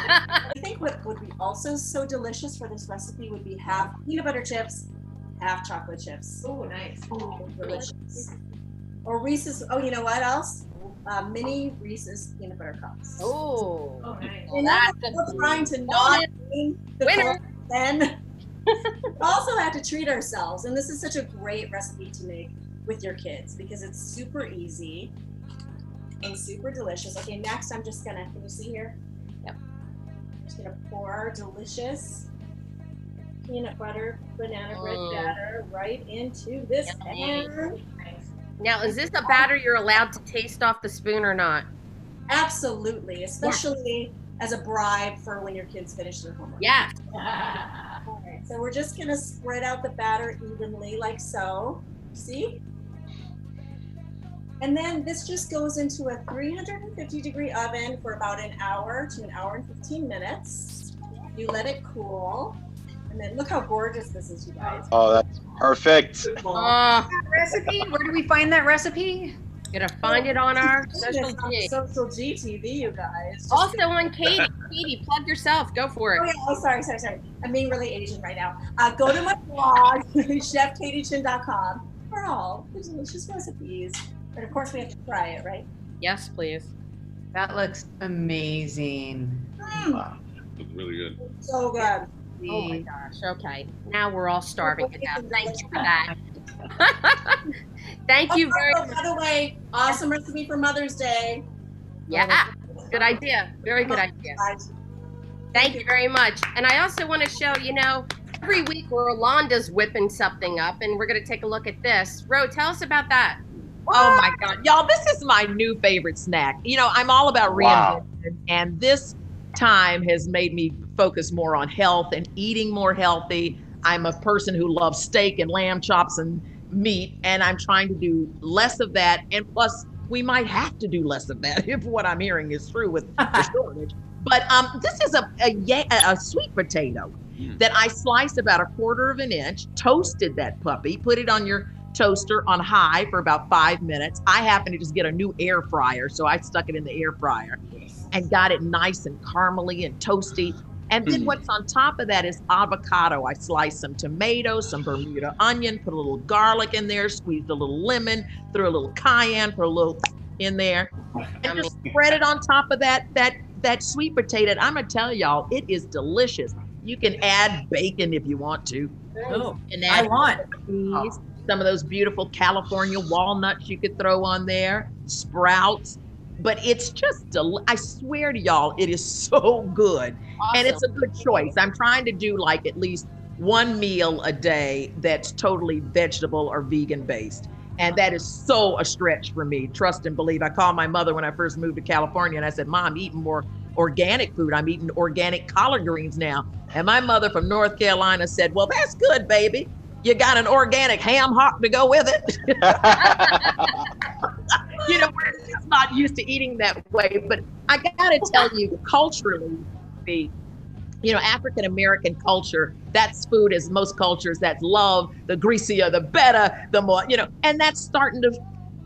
I think what would be also so delicious for this recipe would be half peanut butter chips, half chocolate chips. Oh, nice. Delicious. Or Reese's, oh, you know what else? Mini Reese's peanut butter cups. Oh. Oh, nice. And that's we're trying to not name the Winner. then we also have to treat ourselves. And this is such a great recipe to make with your kids because it's super easy and super delicious. Okay, next I'm just gonna, can you see here? Yep. I'm just gonna pour our delicious peanut butter banana bread Mm. batter right into this Yummy. pan. Now, is this a batter you're allowed to taste off the spoon or not? Absolutely, especially as a bribe for when your kids finish their homework. Yeah. All right, so we're just gonna spread out the batter evenly like so. See? And then this just goes into a 350-degree oven for about an hour to an hour and 15 minutes. You let it cool. And then look how gorgeous this is, you guys. Oh, that's perfect. Recipe? Where do we find that recipe? Gonna find it on our This social is on G. Social GTV, you guys. Just Also on Katie. Katie, plug yourself. Go for it. Oh, yeah. Oh, sorry. I'm being really Asian right now. Go to my blog, chefkatiechin.com, for all. There's delicious recipes. But of course we have to try it, right? Yes, please. That looks amazing. Wow. Looks really good. So good. Oh my gosh. Okay. Now we're all starving to death. Thank you for that. Thank you very much. By the way, awesome recipe for Mother's Day. Yeah. Good idea. Very good idea. Thank you very much. And I also want to show, every week Rolanda's whipping something up, and we're going to take a look at this. Ro, tell us about that. Oh my God, y'all, this is my new favorite snack. I'm all about reinvention, and this time has made me focus more on health and eating more healthy. I'm a person who loves steak and lamb chops and meat, and I'm trying to do less of that. And plus, we might have to do less of that if what I'm hearing is true with the shortage. But this is a sweet potato that I sliced about 1/4 of an inch, toasted that puppy, put it on your toaster on high for about 5 minutes. I happen to just get a new air fryer, so I stuck it in the air fryer and got it nice and caramely and toasty. And then what's on top of that is avocado. I sliced some tomatoes, some Bermuda onion, put a little garlic in there, squeezed a little lemon, threw a little cayenne, put a little in there, and just spread it on top of that sweet potato. And I'm gonna tell y'all, it is delicious. You can add bacon if you want to. Oh, and add some of those beautiful California walnuts you could throw on there, sprouts. But it's just, I swear to y'all, it is so good. Awesome. And it's a good choice. I'm trying to do like at least one meal a day that's totally vegetable or vegan based. And that is so a stretch for me, trust and believe. I called my mother when I first moved to California and I said, Mom, I'm eating more organic food. I'm eating organic collard greens now. And my mother from North Carolina said, well, that's good, baby. You got an organic ham hock to go with it. We're just not used to eating that way. But I gotta tell you, culturally, African American culture, that's food as most cultures, that's love. The greasier, the better, the more, and that's starting to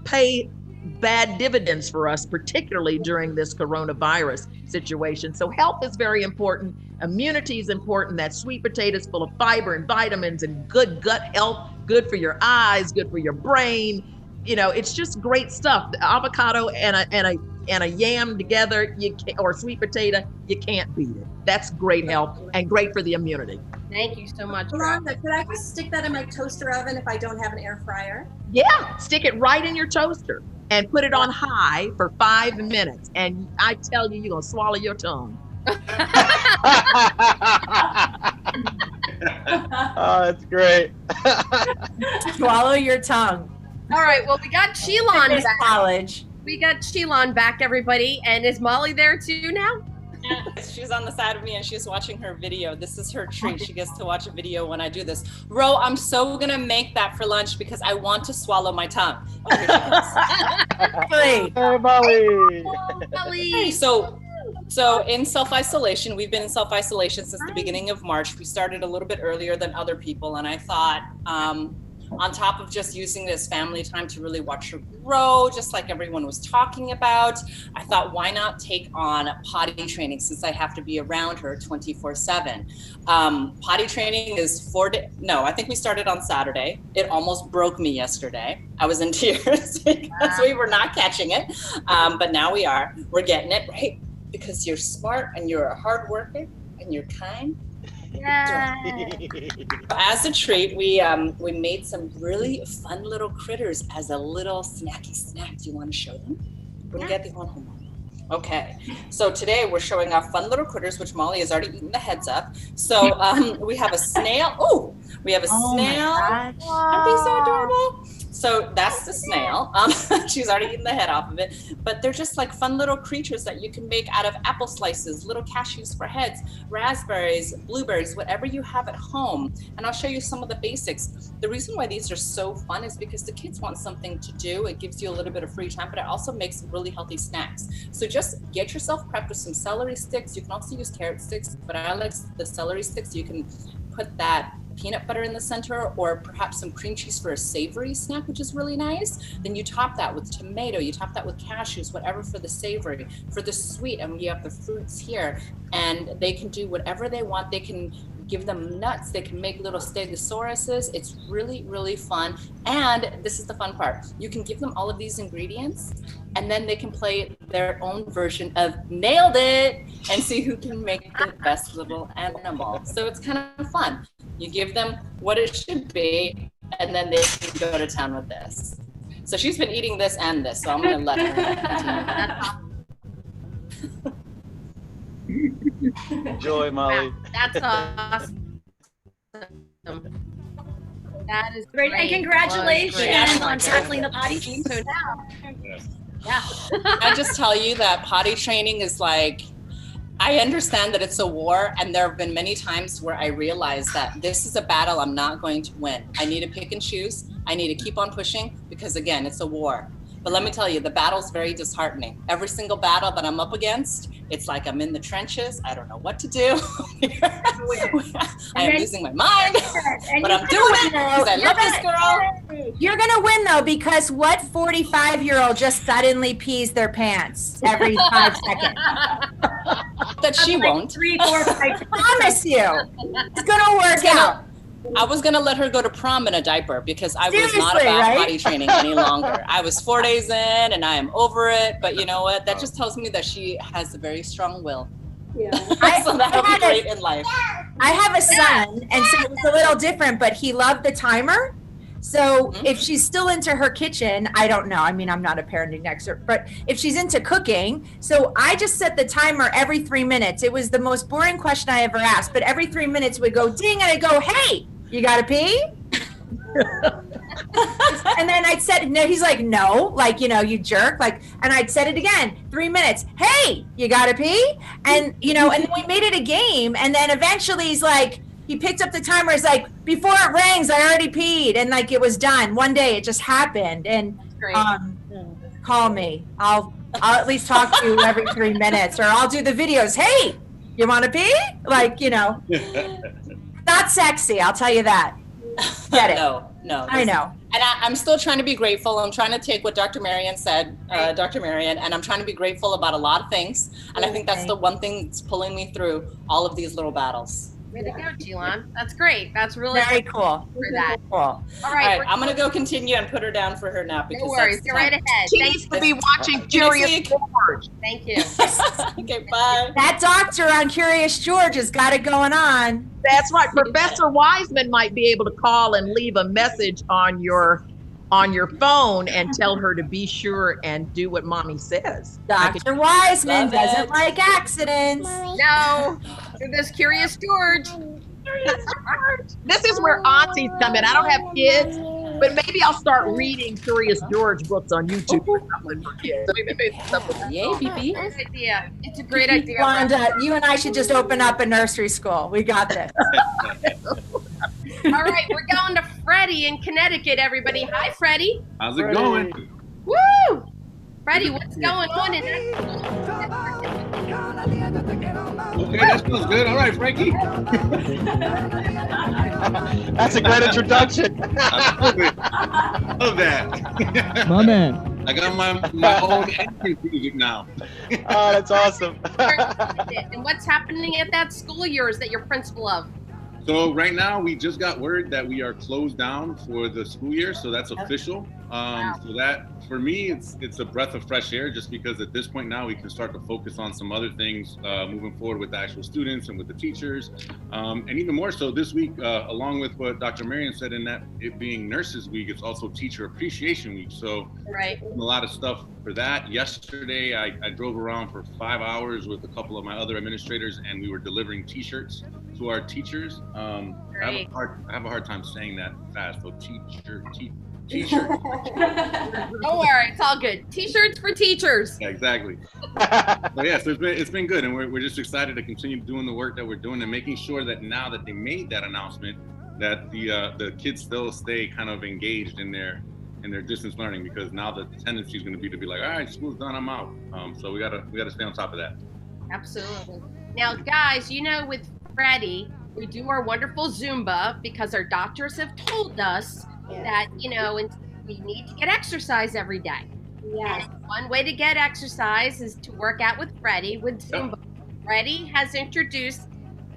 pay bad dividends for us, particularly during this coronavirus situation. So health is very important. Immunity is important. That sweet potato is full of fiber and vitamins and good gut health, good for your eyes, good for your brain. It's just great stuff. The avocado and a yam together, or sweet potato, you can't beat it. That's great health and great for the immunity. Thank you so much. Rhonda, could I just stick that in my toaster oven if I don't have an air fryer? Yeah, stick it right in your toaster and put it on high for 5 minutes. And I tell you, you're going to swallow your tongue. Oh, that's great. Swallow your tongue. All right, well, we got Sheelon back. College. We got Sheelon back, everybody. And is Molly there too now? Yes, she's on the side of me and she's watching her video. This is her treat. She gets to watch a video when I do this. Ro, I'm so gonna make that for lunch because I want to swallow my tongue. Oh, here she Hey, Molly. Hey, so in self-isolation, we've been in self-isolation since the beginning of March. We started a little bit earlier than other people, and I thought, on top of just using this family time to really watch her grow, just like everyone was talking about, I thought, why not take on potty training since I have to be around her 24/7. Potty training is I think we started on Saturday. It almost broke me yesterday. I was in tears because we were not catching it. But now we are. We're getting it, right? Because you're smart and you're a hard worker and you're kind. As a treat, we made some really fun little critters as a little snacky snack. Do you want to show them? We're gonna get the one home. Okay, so today we're showing off fun little critters, which Molly has already eaten the heads up. So we have a snail. Oh, we have a snail. Aren't they so adorable? So that's the snail. She's already eaten the head off of it, but they're just like fun little creatures that you can make out of apple slices, little cashews for heads, raspberries, blueberries, whatever you have at home. And I'll show you some of the basics. The reason why these are so fun is because the kids want something to do. It gives you a little bit of free time, but it also makes really healthy snacks. So just get yourself prepped with some celery sticks. You can also use carrot sticks, but I like the celery sticks. You can put that peanut butter in the center, or perhaps some cream cheese for a savory snack, which is really nice. Then you top that with tomato, you top that with cashews, whatever for the savory. For the sweet, and you have the fruits here, and they can do whatever they want. They can give them nuts. They can make little stegosauruses. It's really, really fun. And this is the fun part. You can give them all of these ingredients, and then they can play their own version of Nailed It and see who can make the best little animal. So it's kind of fun. You give them what it should be, and then they can go to town with this. So she's been eating this and this, so I'm gonna let her continue. Enjoy, Molly. That's awesome. That is great. great. And congratulations on tackling the potty training. So now, yeah. I just tell you that potty training is like, I understand that it's a war, and there have been many times where I realize that this is a battle I'm not going to win. I need to pick and choose. I need to keep on pushing because, again, it's a war. But let me tell you, the battle's very disheartening. Every single battle that I'm up against, it's like I'm in the trenches. I don't know what to do. I am losing my mind, but I'm doing it because I love this girl. You're going to win, though, because what 45-year-old just suddenly pees their pants every 5 seconds? That she won't. 3, 4, 5. I promise you. It's going to work out. I was going to let her go to prom in a diaper because I was not Seriously, about right? potty training any longer. I was 4 days in and I am over it. But you know what? That just tells me that she has a very strong will. Yeah. So that'll be great in life. I have a son, and so it's a little different, but he loved the timer. So if she's still into her kitchen, I don't know. I mean, I'm not a parenting expert, but if she's into cooking, so I just set the timer every 3 minutes. It was the most boring question I ever asked, but every 3 minutes would go ding, and I go, hey, you gotta pee? And then I'd said, no, he's like, no, like, you know, you jerk, like, and I'd said it again, 3 minutes, hey, you gotta pee? And, you know, and then we made it a game, and then eventually he's like, he picked up the timer, he's like, before it rings, I already peed, and like, it was done. One day, it just happened, and call me. I'll at least talk to you every 3 minutes, or I'll do the videos, hey, you wanna pee? Like, you know, not sexy, I'll tell you that. Get it. No. I know. And I'm still trying to be grateful. I'm trying to take what Dr. Marion said, Dr. Marion, and I'm trying to be grateful about a lot of things. And I think that's the one thing that's pulling me through all of these little battles. Way to go, Jilan. That's great. That's really very cool. For that. Cool. All All right, right, I'm going to go continue and put her down for her nap. Because no worries. Get right ahead. She needs to be watching Curious George. Thank you. Okay, bye. That doctor on Curious George has got it going on. That's right. Professor Wiseman might be able to call and leave a message on your phone and tell her to be sure and do what mommy says. Dr. Wiseman doesn't like accidents. No, this Curious George. This is where aunties come in. I don't have kids, but maybe I'll start reading Curious George books on YouTube or something for kids. Yay, BB. Great idea. It's a great idea. Wanda, you and I should just open up a nursery school. We got this. All right, we're going to Freddie in Connecticut, everybody. Hi, Freddie. How's it going? Woo! Freddie, what's going on in that? Okay, that sounds good. All right, Frankie. That's a great introduction. Love that. My man. I got my own entrance music now. Oh, that's awesome. And what's happening at that school of yours that you're principal of? So right now we just got word that we are closed down for the school year, so that's official. So that for me, it's a breath of fresh air, just because at this point now we can start to focus on some other things moving forward with the actual students and with the teachers, and even more so this week, along with what Dr. Marion said, in that it being Nurses Week, it's also Teacher Appreciation Week. So right, a lot of stuff for that. Yesterday, I drove around for 5 hours with a couple of my other administrators, and we were delivering T-shirts to our teachers. I have a hard time saying that fast. So T-shirt. Don't worry, it's all good. T-shirts for teachers. Yeah, exactly. So yeah, so it's been good, and we're just excited to continue doing the work that we're doing and making sure that now that they made that announcement, that the kids still stay kind of engaged in their distance learning, because now the tendency is going to be like, all right, school's done, I'm out. So we gotta stay on top of that. Absolutely. Now, guys, you know, with Freddie, we do our wonderful Zumba because our doctors have told us that, you know, and we need to get exercise every day. Yes. And one way to get exercise is to work out with Freddie with Zumba. Freddie has introduced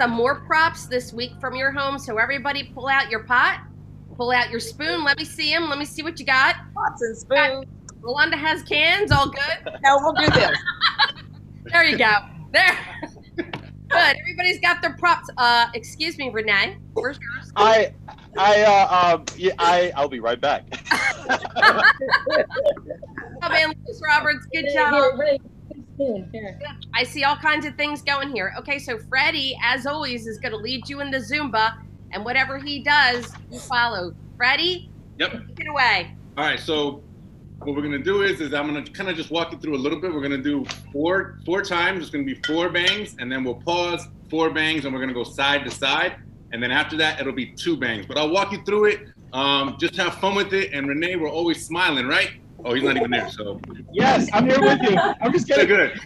some more props this week from your home. So everybody pull out your pot, pull out your spoon. Let me see them. Let me see what you got. Pots and spoons. Rolanda has cans. All good? No, we'll do this. There you go. There. Good. Everybody's got their props. Excuse me, Renee. Where's yours? I'll be right back. Oh man, Lucas Roberts, good job. I see all kinds of things going here. Okay, so Freddie, as always, is going to lead you in the Zumba, and whatever he does, you follow. Freddie? Yep. Take it away. All right, so what we're gonna do is I'm gonna kind of just walk you through a little bit. We're gonna do four times. It's gonna be 4 bangs, and then we'll pause, 4 bangs, and we're gonna go side to side. And then after that, it'll be 2 bangs. But I'll walk you through it. Just have fun with it. And Renee, we're always smiling, right? Oh, he's not even there, so. Yes, I'm here with you. I'm just kidding. Good.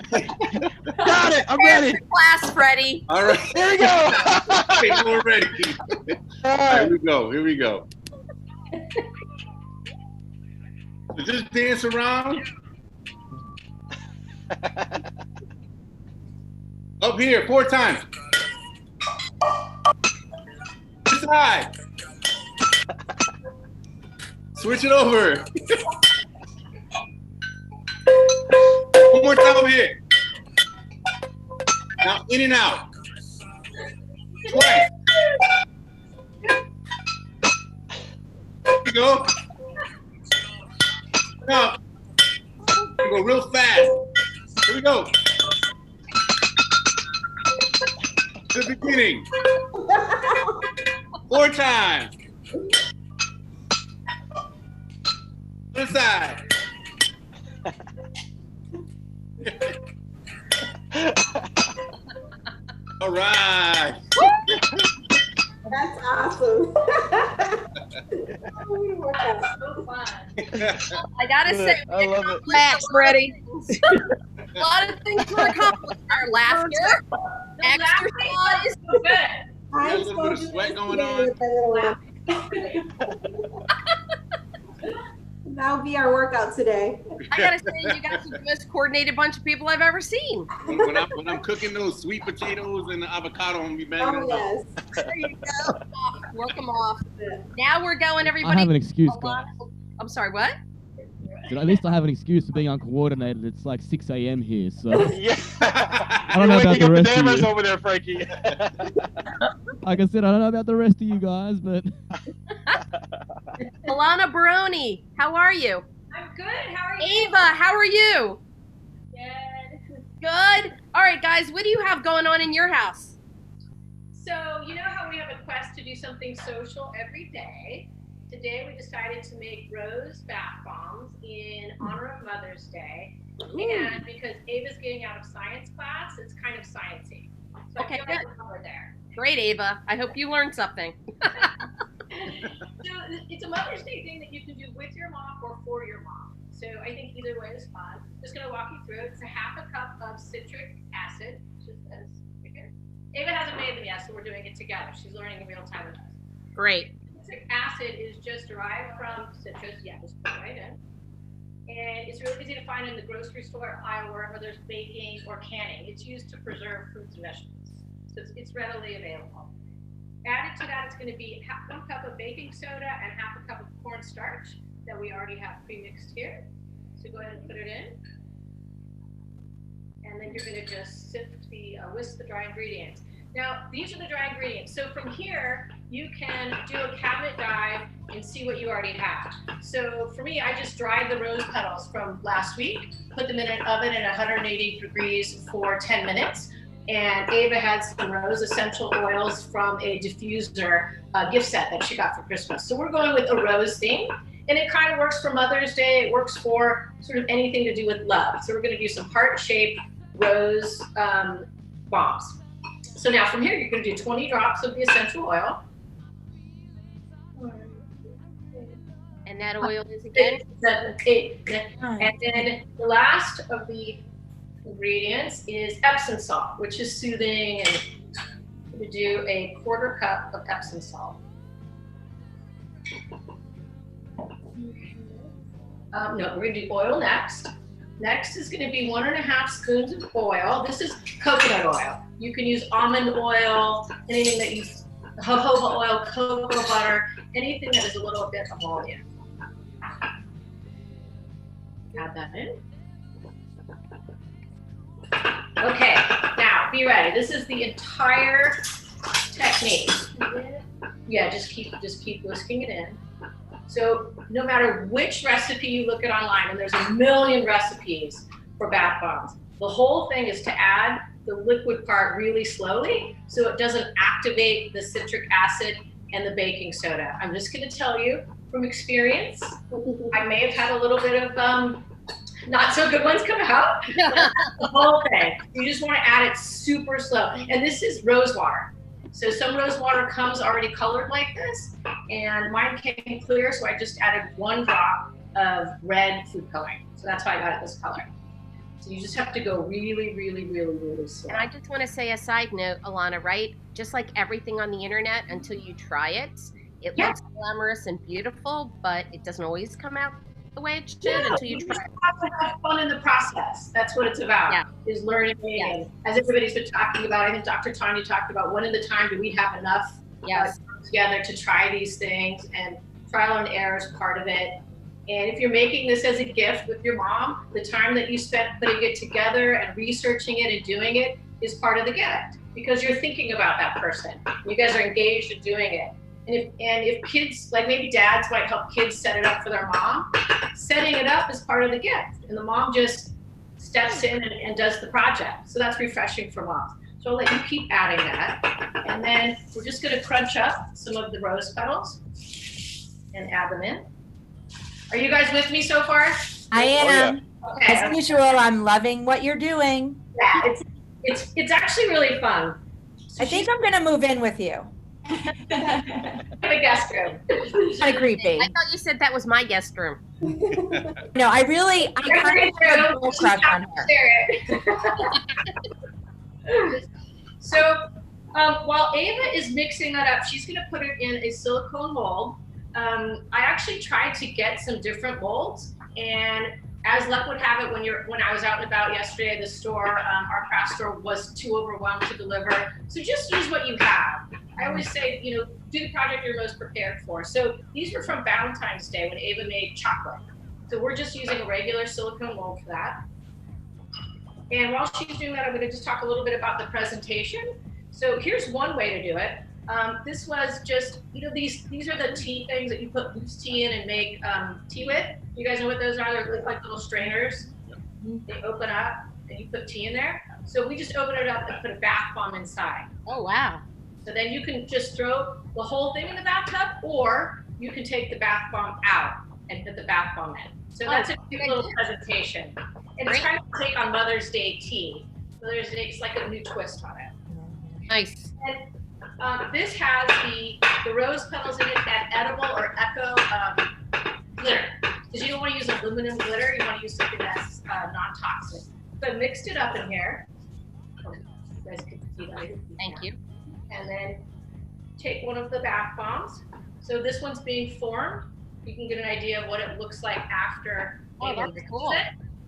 Got it. I'm ready. Class, Freddie. All right. Here we go. Okay, we're ready. All right, here we go. Here we go. So just dance around. Up here, 4 times. This side. Switch it over. One more time over here. Now in and out. Twice. There you go. Now, go real fast. Here we go. To the beginning. 4 times. Other side. All right. That's awesome. I gotta say, I love it. Max, ready? a lot of things were accomplished. Our laughter, exercise. A little bit of sweat going on. That'll be our workout today. I gotta say, you guys are the most coordinated bunch of people I've ever seen. When I'm cooking those sweet potatoes and the avocado, I'm gonna be banging them out. There you go. Work them off. Now we're going, everybody. I have an excuse, guys. I'm sorry, what? At least I have an excuse for being uncoordinated. It's like 6 a.m. here, so. Yeah. I don't know about the rest of you. over there, Frankie. Like I said, I don't know about the rest of you guys, but. Alana Baroni, how are you? I'm good. How are you? Ava, how are you? Good. Good. All right, guys, what do you have going on in your house? So, you know how we have a quest to do something social every day? Today we decided to make rose bath bombs in honor of Mother's Day. And because Ava's getting out of science class, it's kind of sciencey. So Okay, I feel like we're covered there. Great, Ava. I hope you learned something. So it's a Mother's Day thing that you can do with your mom or for your mom. So I think either way is fun. Just gonna walk you through it. It's a half a cup of citric acid, just as here. Ava hasn't made them yet, so we're doing it together. She's learning in real time with us. Great. Citric acid is just derived from citrus. Yeah, just put it right in. And it's really easy to find in the grocery store aisle wherever there's baking or canning. It's used to preserve fruits and vegetables. So it's readily available. Added to that, it's going to be 1 cup of baking soda and 1/2 cup of cornstarch that we already have pre-mixed here. So go ahead and put it in. And then you're going to just whisk the dry ingredients. Now, these are the dry ingredients. So from here, you can do a cabinet dive and see what you already have. So for me, I just dried the rose petals from last week, put them in an oven at 180 degrees for 10 minutes. And Ava had some rose essential oils from a diffuser gift set that she got for Christmas. So we're going with a rose theme, and it kind of works for Mother's Day. It works for sort of anything to do with love. So we're going to do some heart-shaped rose bombs. So now from here, you're going to do 20 drops of the essential oil. And that oil is again? 7, 8, 9. And then the last of the ingredients is Epsom salt, which is soothing, and we do a 1/4 cup of Epsom salt. No, we're going to do oil next. Next is going to be 1 1/2 spoons of oil. This is coconut oil. You can use almond oil, anything that you, jojoba oil, cocoa butter, anything that is a little bit emollient. Add that in. Okay, now be ready. This is the entire technique. Yeah, just keep whisking it in. So no matter which recipe you look at online, and there's a million recipes for bath bombs, the whole thing is to add the liquid part really slowly so it doesn't activate the citric acid and the baking soda. I'm just going to tell you from experience, I may have had a little bit of not so good ones come out. The whole thing. You just want to add it super slow. And this is rose water. So some rose water comes already colored like this, and mine came clear, so I just added 1 drop of red food coloring. So that's why I got it this color. So you just have to go really, really, really, really slow. And I just want to say a side note, Alana, right? Just like everything on the internet, until you try it, it looks glamorous and beautiful, but it doesn't always come out the way it should until you try it. Have to have fun in the process. That's what it's about, is learning. And as everybody's been talking about, I think Dr. Tanya talked about, when in the time do we have enough together to try these things, and trial and error is part of it. And if you're making this as a gift with your mom, the time that you spent putting it together and researching it and doing it is part of the gift, because you're thinking about that person. You guys are engaged in doing it. And if kids, like maybe dads might help kids set it up for their mom, setting it up is part of the gift. And the mom just steps in and does the project. So that's refreshing for moms. So I'll let you keep adding that. And then we're just gonna crunch up some of the rose petals and add them in. Are you guys with me so far? I am. Okay. As usual, I'm loving what you're doing. Yeah, it's actually really fun. I think I'm gonna move in with you. The guest room. Kind of creepy. I thought you said that was my guest room. No, I kind of have a crush on her. So while Ava is mixing that up, she's going to put it in a silicone mold. I actually tried to get some different molds, and as luck would have it, when I was out and about yesterday at the store, our craft store was too overwhelmed to deliver. So just use what you have. I always say, do the project you're most prepared for. So these were from Valentine's Day when Ava made chocolate. So we're just using a regular silicone mold for that. And while she's doing that, I'm going to just talk a little bit about the presentation. So here's one way to do it. This was just, these are the tea things that you put loose tea in and make tea with. You guys know what those are? They're like little strainers. They open up and you put tea in there. So we just open it up and put a bath bomb inside. Oh, wow. So then you can just throw the whole thing in the bathtub, or you can take the bath bomb out and put the bath bomb in. So that's a cute little presentation. And it's kind of a take on Mother's Day tea. Mother's Day is like a new twist on it. Nice. And this has the rose petals in it, that edible or eco glitter. Because you don't want to use aluminum glitter, you want to use something that's non-toxic. So I mixed it up in here. You guys can see that. Thank you. And then take one of the bath bombs. So this one's being formed. You can get an idea of what it looks like after. Oh, that's cool.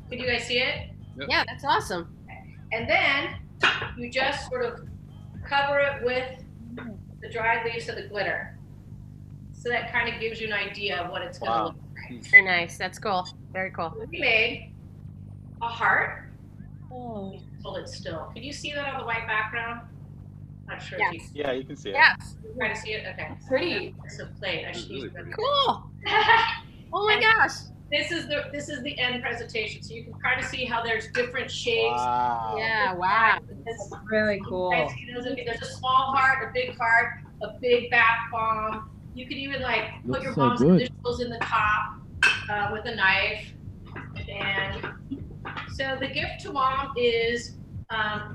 Can you guys see it? Yep. Yeah, that's awesome. And then you just sort of cover it with the dried leaves of the glitter. So that kind of gives you an idea of what it's going to look like. Very nice. That's cool. Very cool. We made a heart. Oh. Hold it still. Can you see that on the white background? Not sure if you see Yeah, you can see it. Yes. Try to see it? Okay. Pretty. It's a plate. I should use it. Cool. Oh my gosh. This is the end presentation. So you can kind of see how there's different shapes. Wow. Yeah, wow. That's really cool. There's a small heart, a big heart, a big bath bomb. You could even put your mom's initials in the top with a knife. And so the gift to mom is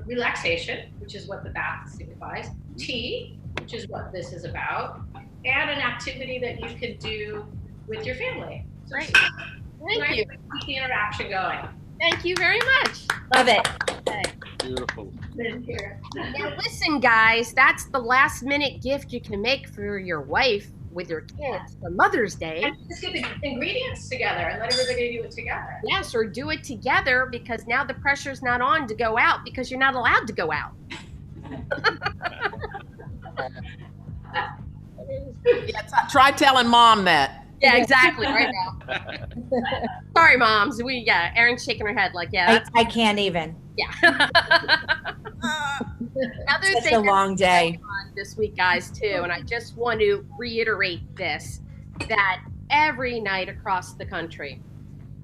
relaxation, which is what the bath signifies, tea, which is what this is about, and an activity that you can do with your family. So great. Thank you. Keep the interaction going. Thank you very much. Love it. Okay. Beautiful. Now listen, guys, that's the last minute gift you can make for your wife with your kids for Mother's Day. And just get the ingredients together and let everybody do it together. Yes, or do it together, because now the pressure's not on to go out because you're not allowed to go out. Yeah, try telling mom that. Yeah, exactly. Right now. Sorry, moms. Erin's shaking her head like, yeah. I can't even. Yeah. Another Such thing a long day on this week, guys, too, and I just want to reiterate this, that every night across the country,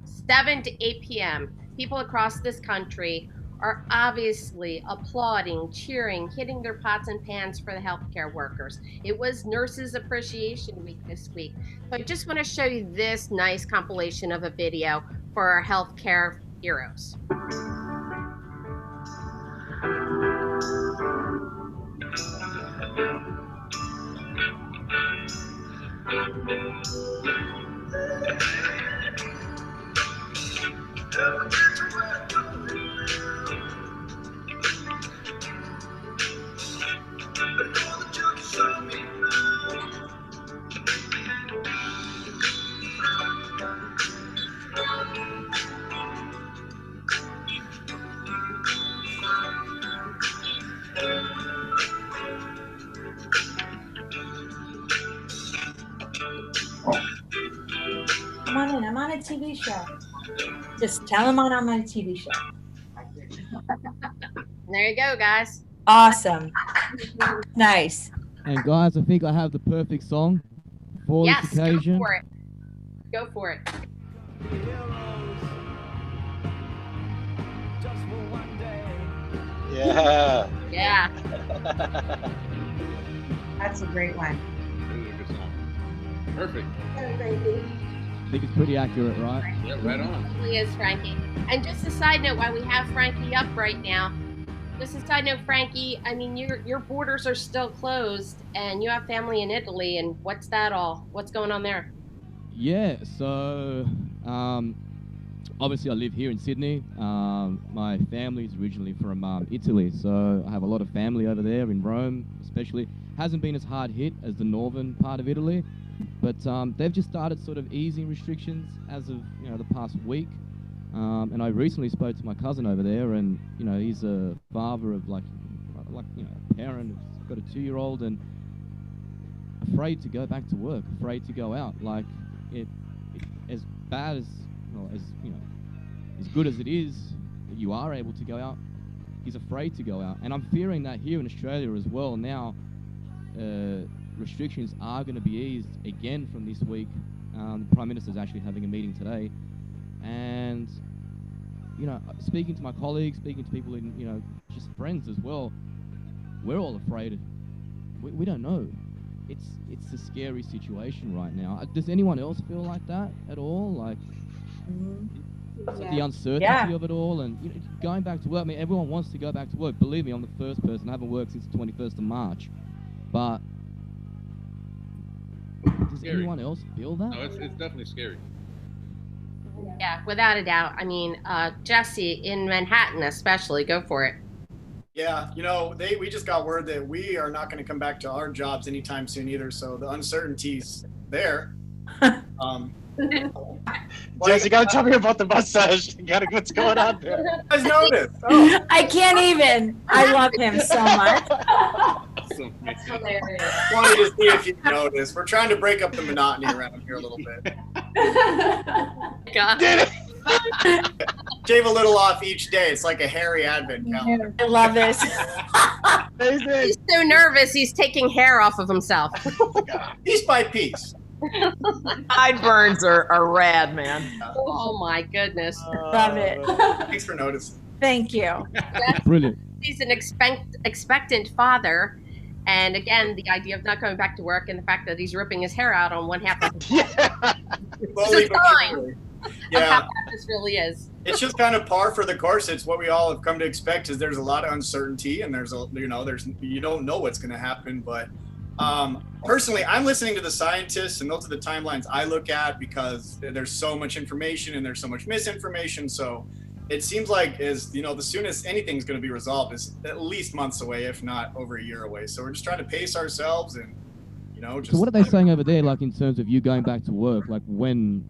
7 to 8 p.m., people across this country are obviously applauding, cheering, hitting their pots and pans for the healthcare workers. It was Nurses Appreciation Week this week. So I just want to show you this nice compilation of a video for our healthcare heroes. Come on in. I'm on a TV show. Just tell them I'm on a TV show. There you go, guys. Awesome. Nice. And guys, I think I have the perfect song for this occasion. Go for it. Go for it. Yeah. Yeah. That's a great one. Perfect. I think it's pretty accurate, right? Yeah, right on. It really is, Frankie. And just a side note, while we have Frankie up right now, just a side note, Frankie, I mean, your borders are still closed, and you have family in Italy, and what's that all? What's going on there? Yeah, so obviously I live here in Sydney. My family is originally from Italy, so I have a lot of family over there in Rome, especially. Hasn't been as hard hit as the northern part of Italy, but they've just started sort of easing restrictions as of the past week. And I recently spoke to my cousin over there, and he's a father of like a parent who's got a 2-year-old and afraid to go back to work, afraid to go out. Like it as bad as as good as it is that you are able to go out, he's afraid to go out. And I'm fearing that here in Australia as well now. Restrictions are going to be eased again from this week. The Prime Minister is actually having a meeting today, and speaking to my colleagues, speaking to people in just friends as well, we're all afraid. We don't know. It's a scary situation right now. Does anyone else feel like that at all? Like the uncertainty of it all, and going back to work. I mean, everyone wants to go back to work. Believe me, I'm the first person. I haven't worked since the 21st of March. But does anyone else feel that? No, it's definitely scary. Yeah, without a doubt. I mean, Jesse, in Manhattan especially, go for it. Yeah, we just got word that we are not going to come back to our jobs anytime soon either. So the uncertainty's there. Jess, you gotta tell me about the mustache. What's going on there? You guys noticed? Oh. I can't even. I love him so much. That's hilarious. Wanted to see if you noticed. We're trying to break up the monotony around here a little bit. God. Shave a little off each day. It's like a hairy advent calendar. I love this. He's so nervous, he's taking hair off of himself. Piece by piece. Sideburns are rad, man. Oh my goodness. Love it. Thanks for noticing. Thank you. Brilliant. He's an expectant father. And again, the idea of not going back to work and the fact that he's ripping his hair out on one half of his body. It's a sign of how bad this really is. It's just kind of par for the course. It's what we all have come to expect. Is there's a lot of uncertainty, and there's you don't know what's going to happen. But personally, I'm listening to the scientists, and those are the timelines I look at because there's so much information and there's so much misinformation. So it seems like the soonest anything's going to be resolved is at least months away, if not over a year away. So we're just trying to pace ourselves and just. So what are they saying over there, like in terms of you going back to work? Like when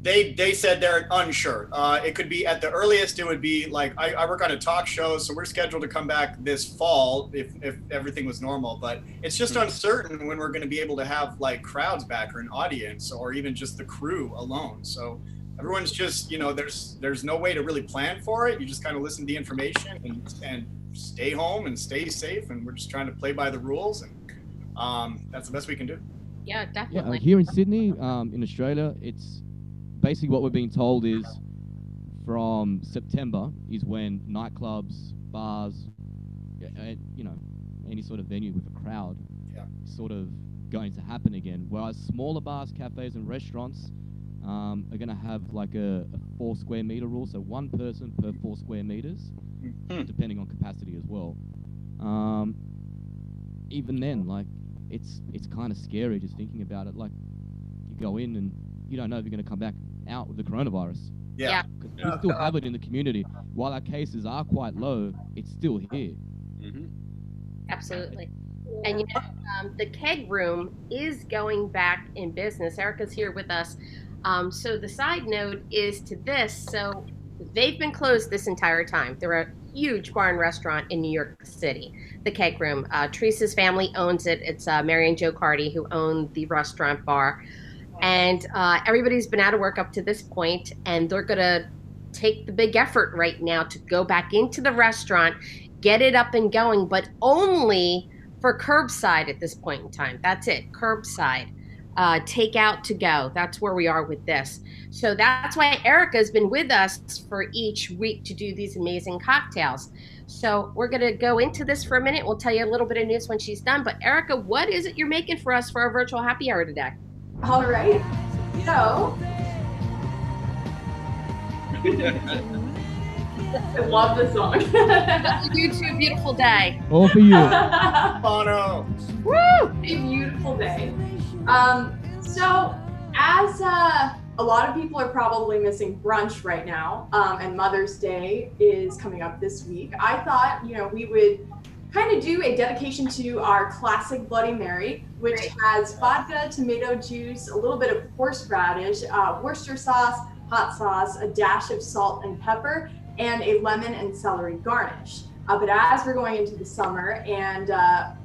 they said they're unsure. It could be at the earliest, it would be like, I work on a talk show, so we're scheduled to come back this fall if everything was normal, but it's just uncertain when we're going to be able to have like crowds back or an audience or even just the crew alone. So everyone's just, there's no way to really plan for it. You just kind of listen to the information and stay home and stay safe. And we're just trying to play by the rules, and that's the best we can do. Yeah, definitely. Here in Sydney, in Australia, it's basically what we're being told is from September is when nightclubs, bars, any sort of venue with a crowd is sort of going to happen again. Whereas smaller bars, cafes, and restaurants are going to have like a 4 square meter rule, so 1 person per 4 square meters, depending on capacity as well. Even then, like, it's kind of scary just thinking about it. Like, you go in and you don't know if you're going to come back out with the coronavirus. Yeah. Because we still have it in the community. While our cases are quite low, it's still here. Absolutely. And the keg room is going back in business. Erica's here with us. So the side note is to this. So they've been closed this entire time. They're a huge bar and restaurant in New York City, the Keg Room. Teresa's family owns it. It's Mary and Joe Carty who own the restaurant bar. And everybody's been out of work up to this point, and they're going to take the big effort right now to go back into the restaurant, get it up and going, but only for curbside at this point in time. That's it, curbside. Takeout to go. That's where we are with this. So that's why Erica's been with us for each week to do these amazing cocktails. So we're going to go into this for a minute. We'll tell you a little bit of news when she's done. But Erica, what is it you're making for us for our virtual happy hour today? All right. So I love this song. You too, beautiful day. All for you. Bono. Woo! A beautiful day. So as a lot of people are probably missing brunch right now, and Mother's Day is coming up this week, I thought, we would kind of do a dedication to our classic Bloody Mary, which has vodka, tomato juice, a little bit of horseradish, Worcester sauce, hot sauce, a dash of salt and pepper, and a lemon and celery garnish. But as we're going into the summer, and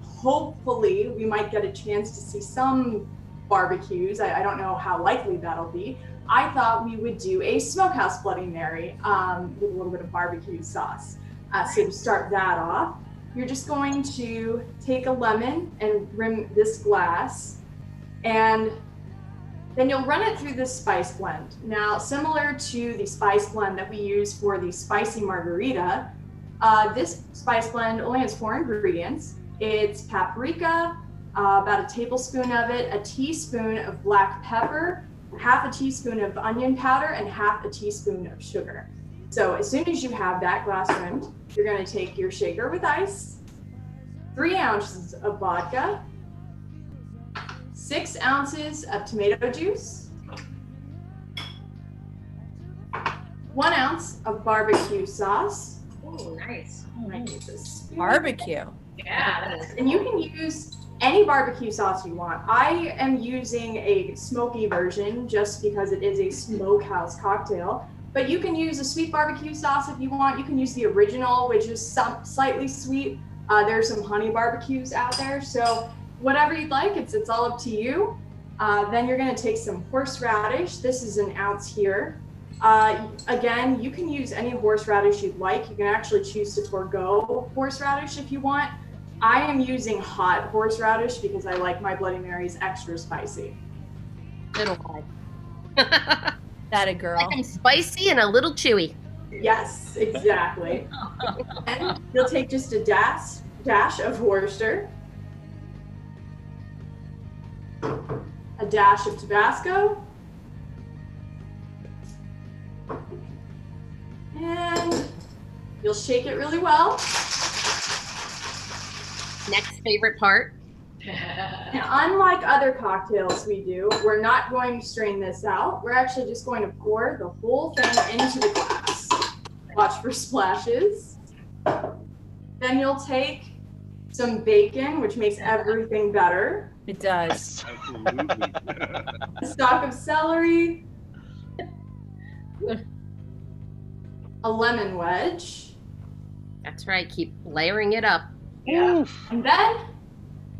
hopefully we might get a chance to see some barbecues, I don't know how likely that'll be, I thought we would do a smokehouse Bloody Mary with a little bit of barbecue sauce. So to start that off, you're just going to take a lemon and rim this glass, and then you'll run it through this spice blend. Now, similar to the spice blend that we use for the spicy margarita, this spice blend only has 4 ingredients. It's paprika, about a tablespoon of it, a teaspoon of black pepper, half a teaspoon of onion powder, and half a teaspoon of sugar. So as soon as you have that glass rimmed, you're going to take your shaker with ice, 3 ounces of vodka, 6 ounces of tomato juice, 1 ounce of barbecue sauce. Oh, nice. Barbecue. Yeah. And you can use any barbecue sauce you want. I am using a smoky version just because it is a smokehouse cocktail, but you can use a sweet barbecue sauce if you want. You can use the original, which is slightly sweet. There's some honey barbecues out there. So whatever you'd like, it's all up to you. Then you're gonna take some horseradish. This is 1 ounce here. Again, you can use any horseradish you'd like. You can actually choose to forego horseradish if you want. I am using hot horseradish because I like my Bloody Marys extra spicy. Little hot. That a girl. Like I'm spicy and a little chewy. Yes, exactly. And you'll take just a dash of Worcester, a dash of Tabasco, and you'll shake it really well. Next favorite part. Now, unlike other cocktails we do, we're not going to strain this out. We're actually just going to pour the whole thing into the glass. Watch for splashes. Then you'll take some bacon, which makes everything better. It does. A stalk of celery, a lemon wedge. That's right. Keep layering it up. Yeah. And then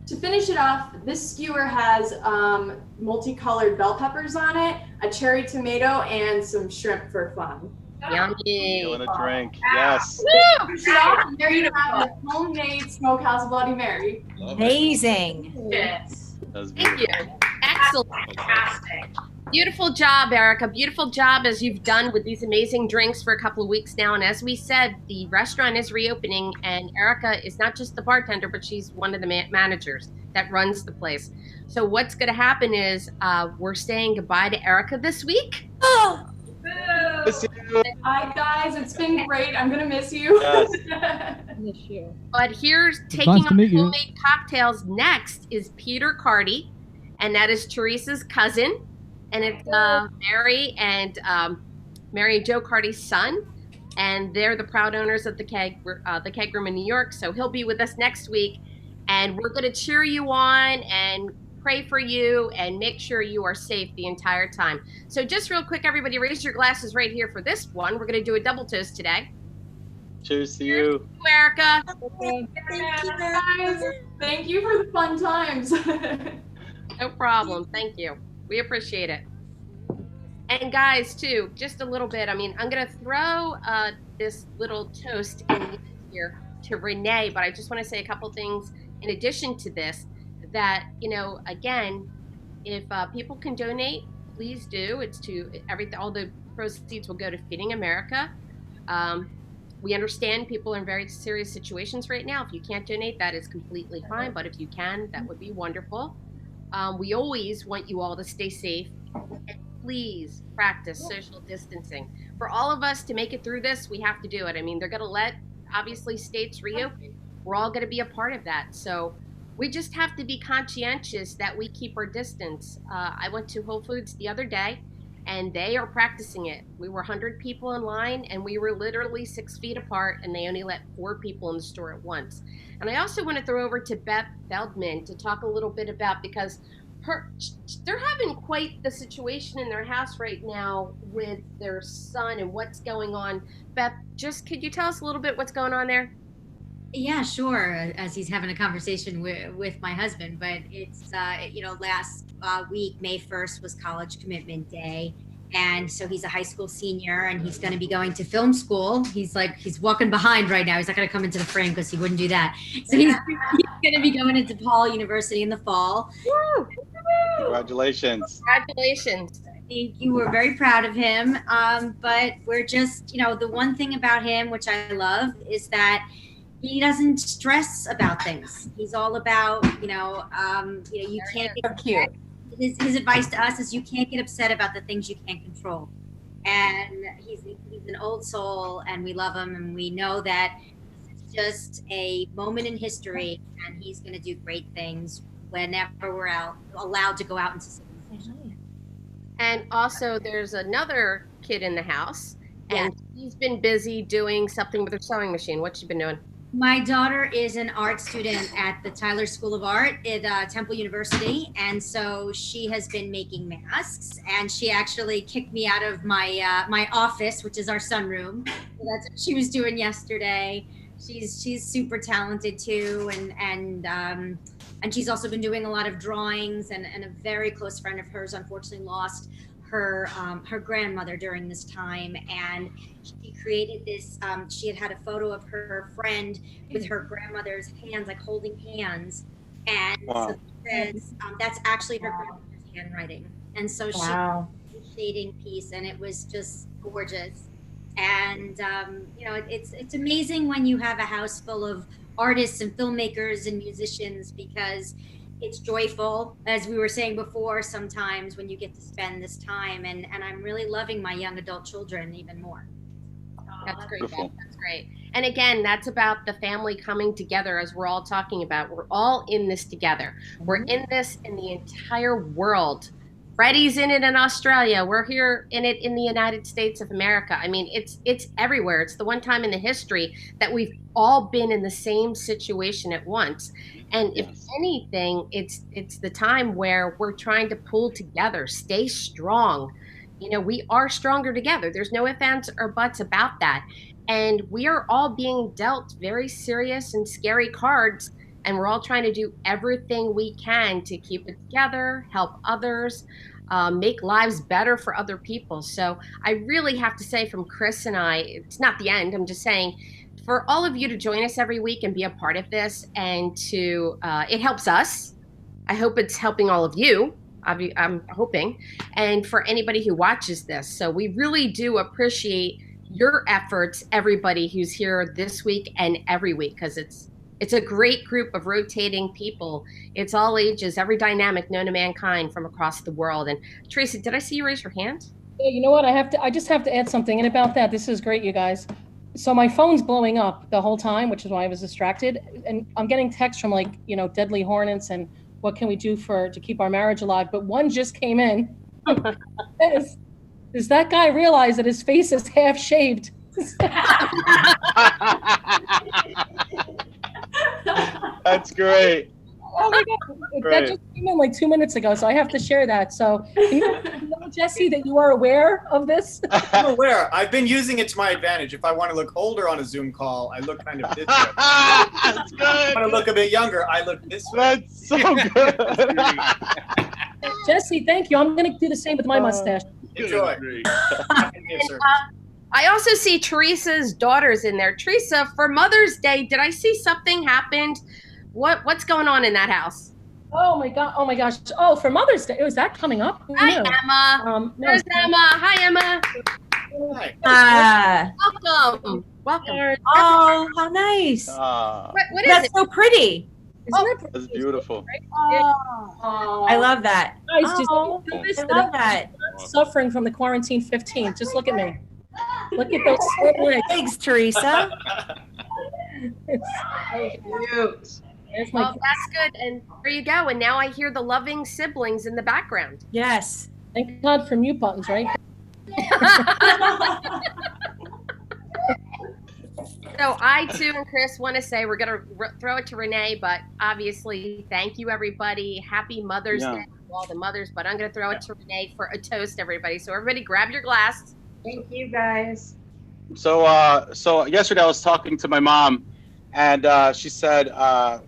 to finish it off, this skewer has multicolored bell peppers on it, a cherry tomato, and some shrimp for fun. Yummy. Feeling a drink. Yes. There you have a homemade smokehouse Bloody Mary. Amazing. Yes. Thank you. Excellent. Fantastic. Beautiful job, Erica. Beautiful job as you've done with these amazing drinks for a couple of weeks now. And as we said, the restaurant is reopening, and Erica is not just the bartender, but she's one of the managers that runs the place. So what's going to happen is we're saying goodbye to Erica this week. Oh. Hi guys, it's been great. I'm gonna miss you. Yes. Miss you. But here's Nice taking to on meet you. homemade cocktails next is Peter Carty, and that is Teresa's cousin, and it's Mary and Joe Carty's son, and they're the proud owners of the keg room in New York. So he'll be with us next week, and we're going to cheer you on and pray for you and make sure you are safe the entire time. So just real quick, everybody, raise your glasses right here for this one. We're going to do a double toast today. Cheers to you. Erica. Thank you guys. Thank you for the fun times. No problem. Thank you. We appreciate it. And guys, too, just a little bit. I mean, I'm going to throw this little toast in here to Renee, but I just want to say a couple things in addition to this, that, you know, again, if people can donate, please do. It's to all the proceeds will go to Feeding America. We understand people are in very serious situations right now. If you can't donate, that is completely fine. But if you can, that would be wonderful. We always want you all to stay safe. And please practice social distancing. For all of us to make it through this, we have to do it. I mean, they're going to let, obviously, states reopen. We're all going to be a part of that. So we just have to be conscientious that we keep our distance. I went to Whole Foods the other day, and they are practicing it. We were 100 people in line, and we were literally 6 feet apart, and they only let 4 people in the store at once. And I also want to throw over to Beth Feldman to talk a little bit about, because they're having quite the situation in their house right now with their son and what's going on. Beth, just could you tell us a little bit what's going on there? Yeah, sure. As he's having a conversation with my husband, but it's last week, May 1st was college commitment day, and so he's a high school senior, and he's going to be going to film school. He's walking behind right now. He's not going to come into the frame because he wouldn't do that. So he's going to be going into DePaul University in the fall. Woo! Congratulations. Congratulations. Thank you. We're very proud of him. But we're just, the one thing about him, which I love, is that he doesn't stress about things. He's all about, you can't get upset. His advice to us is you can't get upset about the things you can't control. And he's an old soul, and we love him, and we know that this is just a moment in history, and he's going to do great things whenever we're allowed to go out into civilization. And also, there's another kid in the house, and he's been busy doing something with her sewing machine. What's she been doing? My daughter is an art student at the Tyler School of Art at Temple University, and so she has been making masks, and she actually kicked me out of my office, which is our sunroom. So that's what she was doing yesterday. She's super talented too, and she's also been doing a lot of drawings, and a very close friend of hers unfortunately lost her grandmother during this time, and she created this. She had a photo of her friend with her grandmother's hands, like holding hands, and so it says, that's actually her grandmother's handwriting. And so she did a shading piece, and it was just gorgeous. And it's amazing when you have a house full of artists and filmmakers and musicians, because it's joyful, as we were saying before, sometimes when you get to spend this time, and I'm really loving my young adult children even more. That's great. That's great. And again, that's about the family coming together, as we're all talking about. We're all in this together. We're in this in the entire world. Freddie's in it in Australia. We're here in it in the United States of America. I mean, it's everywhere. It's the one time in the history that we've all been in the same situation at once. And if anything, it's the time where we're trying to pull together, stay strong, You know, we are stronger together. There's no ifs, ands, or buts about that. And we are all being dealt very serious and scary cards. And we're all trying to do everything we can to keep it together, help others, make lives better for other people. So I really have to say, from Chris and I, it's not the end. I'm just saying, for all of you to join us every week and be a part of this, and to, it helps us. I hope it's helping all of you. I'm hoping, and for anybody who watches this. So we really do appreciate your efforts, everybody who's here this week and every week, because it's a great group of rotating people. It's all ages, every dynamic known to mankind from across the world. And Teresa, did I see you raise your hand? Yeah, you know what? I just have to add something. And about that, this is great, you guys. So my phone's blowing up the whole time, which is why I was distracted. And I'm getting texts from, like, you know, Deadly Hornets and what can we do to keep our marriage alive? But one just came in. Does that guy realize that his face is half shaved? That's great. Oh my God. That just came in like 2 minutes ago, so I have to share that. So, you know, Jesse, that you are aware of this? I'm aware. I've been using it to my advantage. If I want to look older on a Zoom call, I look kind of this way. That's good. If I want to look a bit younger, I look this way. That's so good. Jesse, thank you. I'm going to do the same with my mustache. Enjoy. I also see Teresa's daughters in there. Teresa, for Mother's Day, did I see something happened? What's going on in that house? Oh my God! Oh my gosh! Oh, for Mother's Day, is that coming up? Hi, Emma. There's Emma. Hi, Emma. Hi. Welcome. Welcome. Oh, how nice! What is That's it? so pretty. That's beautiful. Oh, I love that. Guys, just Oh, notice I love that. I'm suffering from the quarantine 15. Just look at me. Look at those slim legs. Thanks, Teresa. It's cute. Well, that's good. And there you go. And now I hear the loving siblings in the background. Yes. Thank God for mute buttons, right? So I, too, and Chris want to say we're going to throw it to Renee, but obviously, thank you, everybody. Happy Mother's Day to all the mothers, but I'm going to throw it to Renee for a toast, everybody. So everybody grab your glass. Thank you, guys. So yesterday I was talking to my mom, and she said,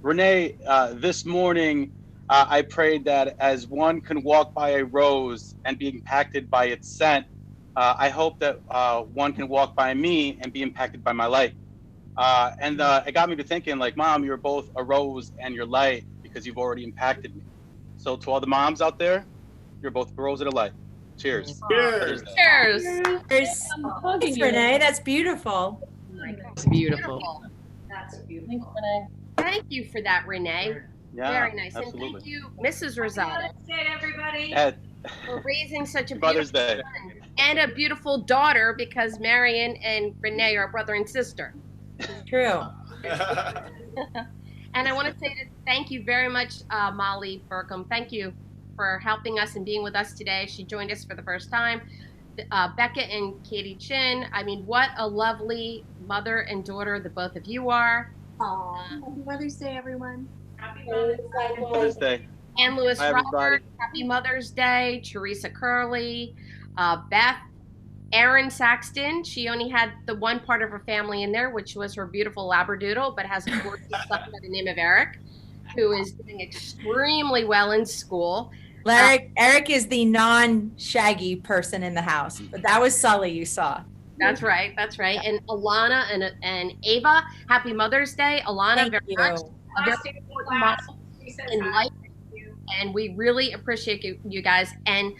Renee, this morning I prayed that as one can walk by a rose and be impacted by its scent, I hope that one can walk by me and be impacted by my light. And it got me to thinking, like, Mom, you're both a rose and your light because you've already impacted me. So to all the moms out there, you're both a rose and a light. Cheers. Cheers. Cheers. Thanks, Renee. That's beautiful. It's beautiful. That's beautiful. Thank you for that, Renee. Yeah, very nice. absolutely. And thank you, Mrs. Rosado, Mother's Day, everybody. for raising such a Mother's beautiful Day. son and a beautiful daughter, because Marion and Renee are brother and sister. True. And I want to say thank you very much, Molly Burkham. Thank you for helping us and being with us today. She joined us for the first time. Becca and Katie Chin. I mean, what a lovely mother and daughter the both of you are. Happy Mother's Day, everyone. Happy Mother's Day. Ann Lewis Hi, everybody. Robert, happy Mother's Day. Teresa Curley, Beth, Erin Saxton. She only had the one part of her family in there, which was her beautiful Labradoodle, but has a gorgeous son by the name of Eric, who is doing extremely well in school. Eric is the non-shaggy person in the house, but that was Sully you saw. That's right. That's right. And Alana and Ava, happy Mother's Day. Alana, Thank very you. much. A very important model in life. And we really appreciate you guys. And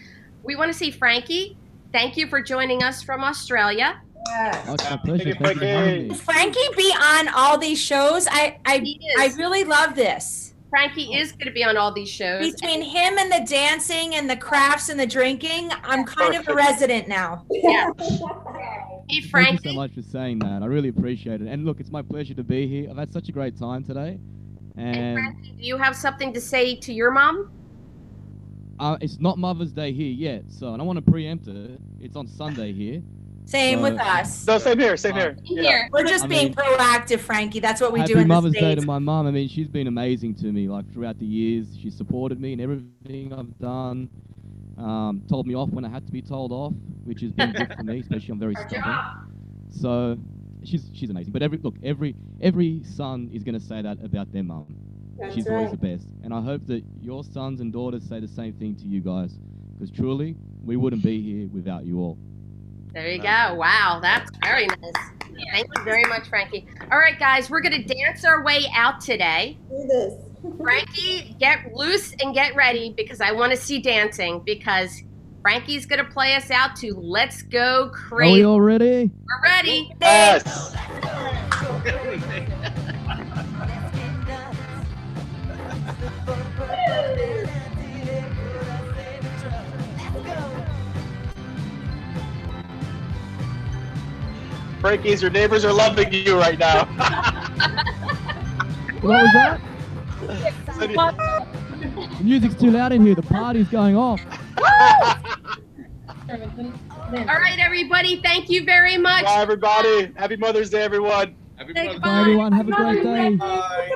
we want to see Frankie. Thank you for joining us from Australia. Oh, it's my pleasure. Thank you for having me. Frankie be on all these shows. I really love this. Frankie is going to be on all these shows. Between him and the dancing and the crafts and the drinking, I'm kind of a resident now. Yeah. Hey, Frankie. Thank you so much for saying that. I really appreciate it. And look, it's my pleasure to be here. I've had such a great time today. And Frankie, do you have something to say to your mom? It's not Mother's Day here yet, so I don't want to preempt it. It's on Sunday here. Same with us. No, same here. Same here. Here. We're just being proactive, Frankie. That's what we do Happy in the Mother's Day States. to my mom. I mean, she's been amazing to me, like, throughout the years. She supported me in everything I've done. told me off when I had to be told off, which has been good for me, especially I'm very stubborn. So she's amazing. But every son is going to say that about their mum. She's always the best. And I hope that your sons and daughters say the same thing to you guys, because truly, we wouldn't be here without you all. There you go. Wow, that's very nice. Thank you very much, Frankie. All right, guys, we're going to dance our way out today. Do this. Frankie, get loose and get ready, because I want to see dancing, because Frankie's going to play us out to Let's Go Crazy. Are we all ready? We're ready. Yes. Frankie's, your neighbors are loving you right now. What was that? The music's too loud in here. The party's going off. All right, everybody. Thank you very much. Bye, everybody. Happy Mother's Day, everyone. Happy Mother's Day. Bye, everyone. Have a great day. Bye.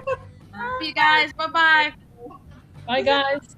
See you guys. Bye-bye. Bye, guys.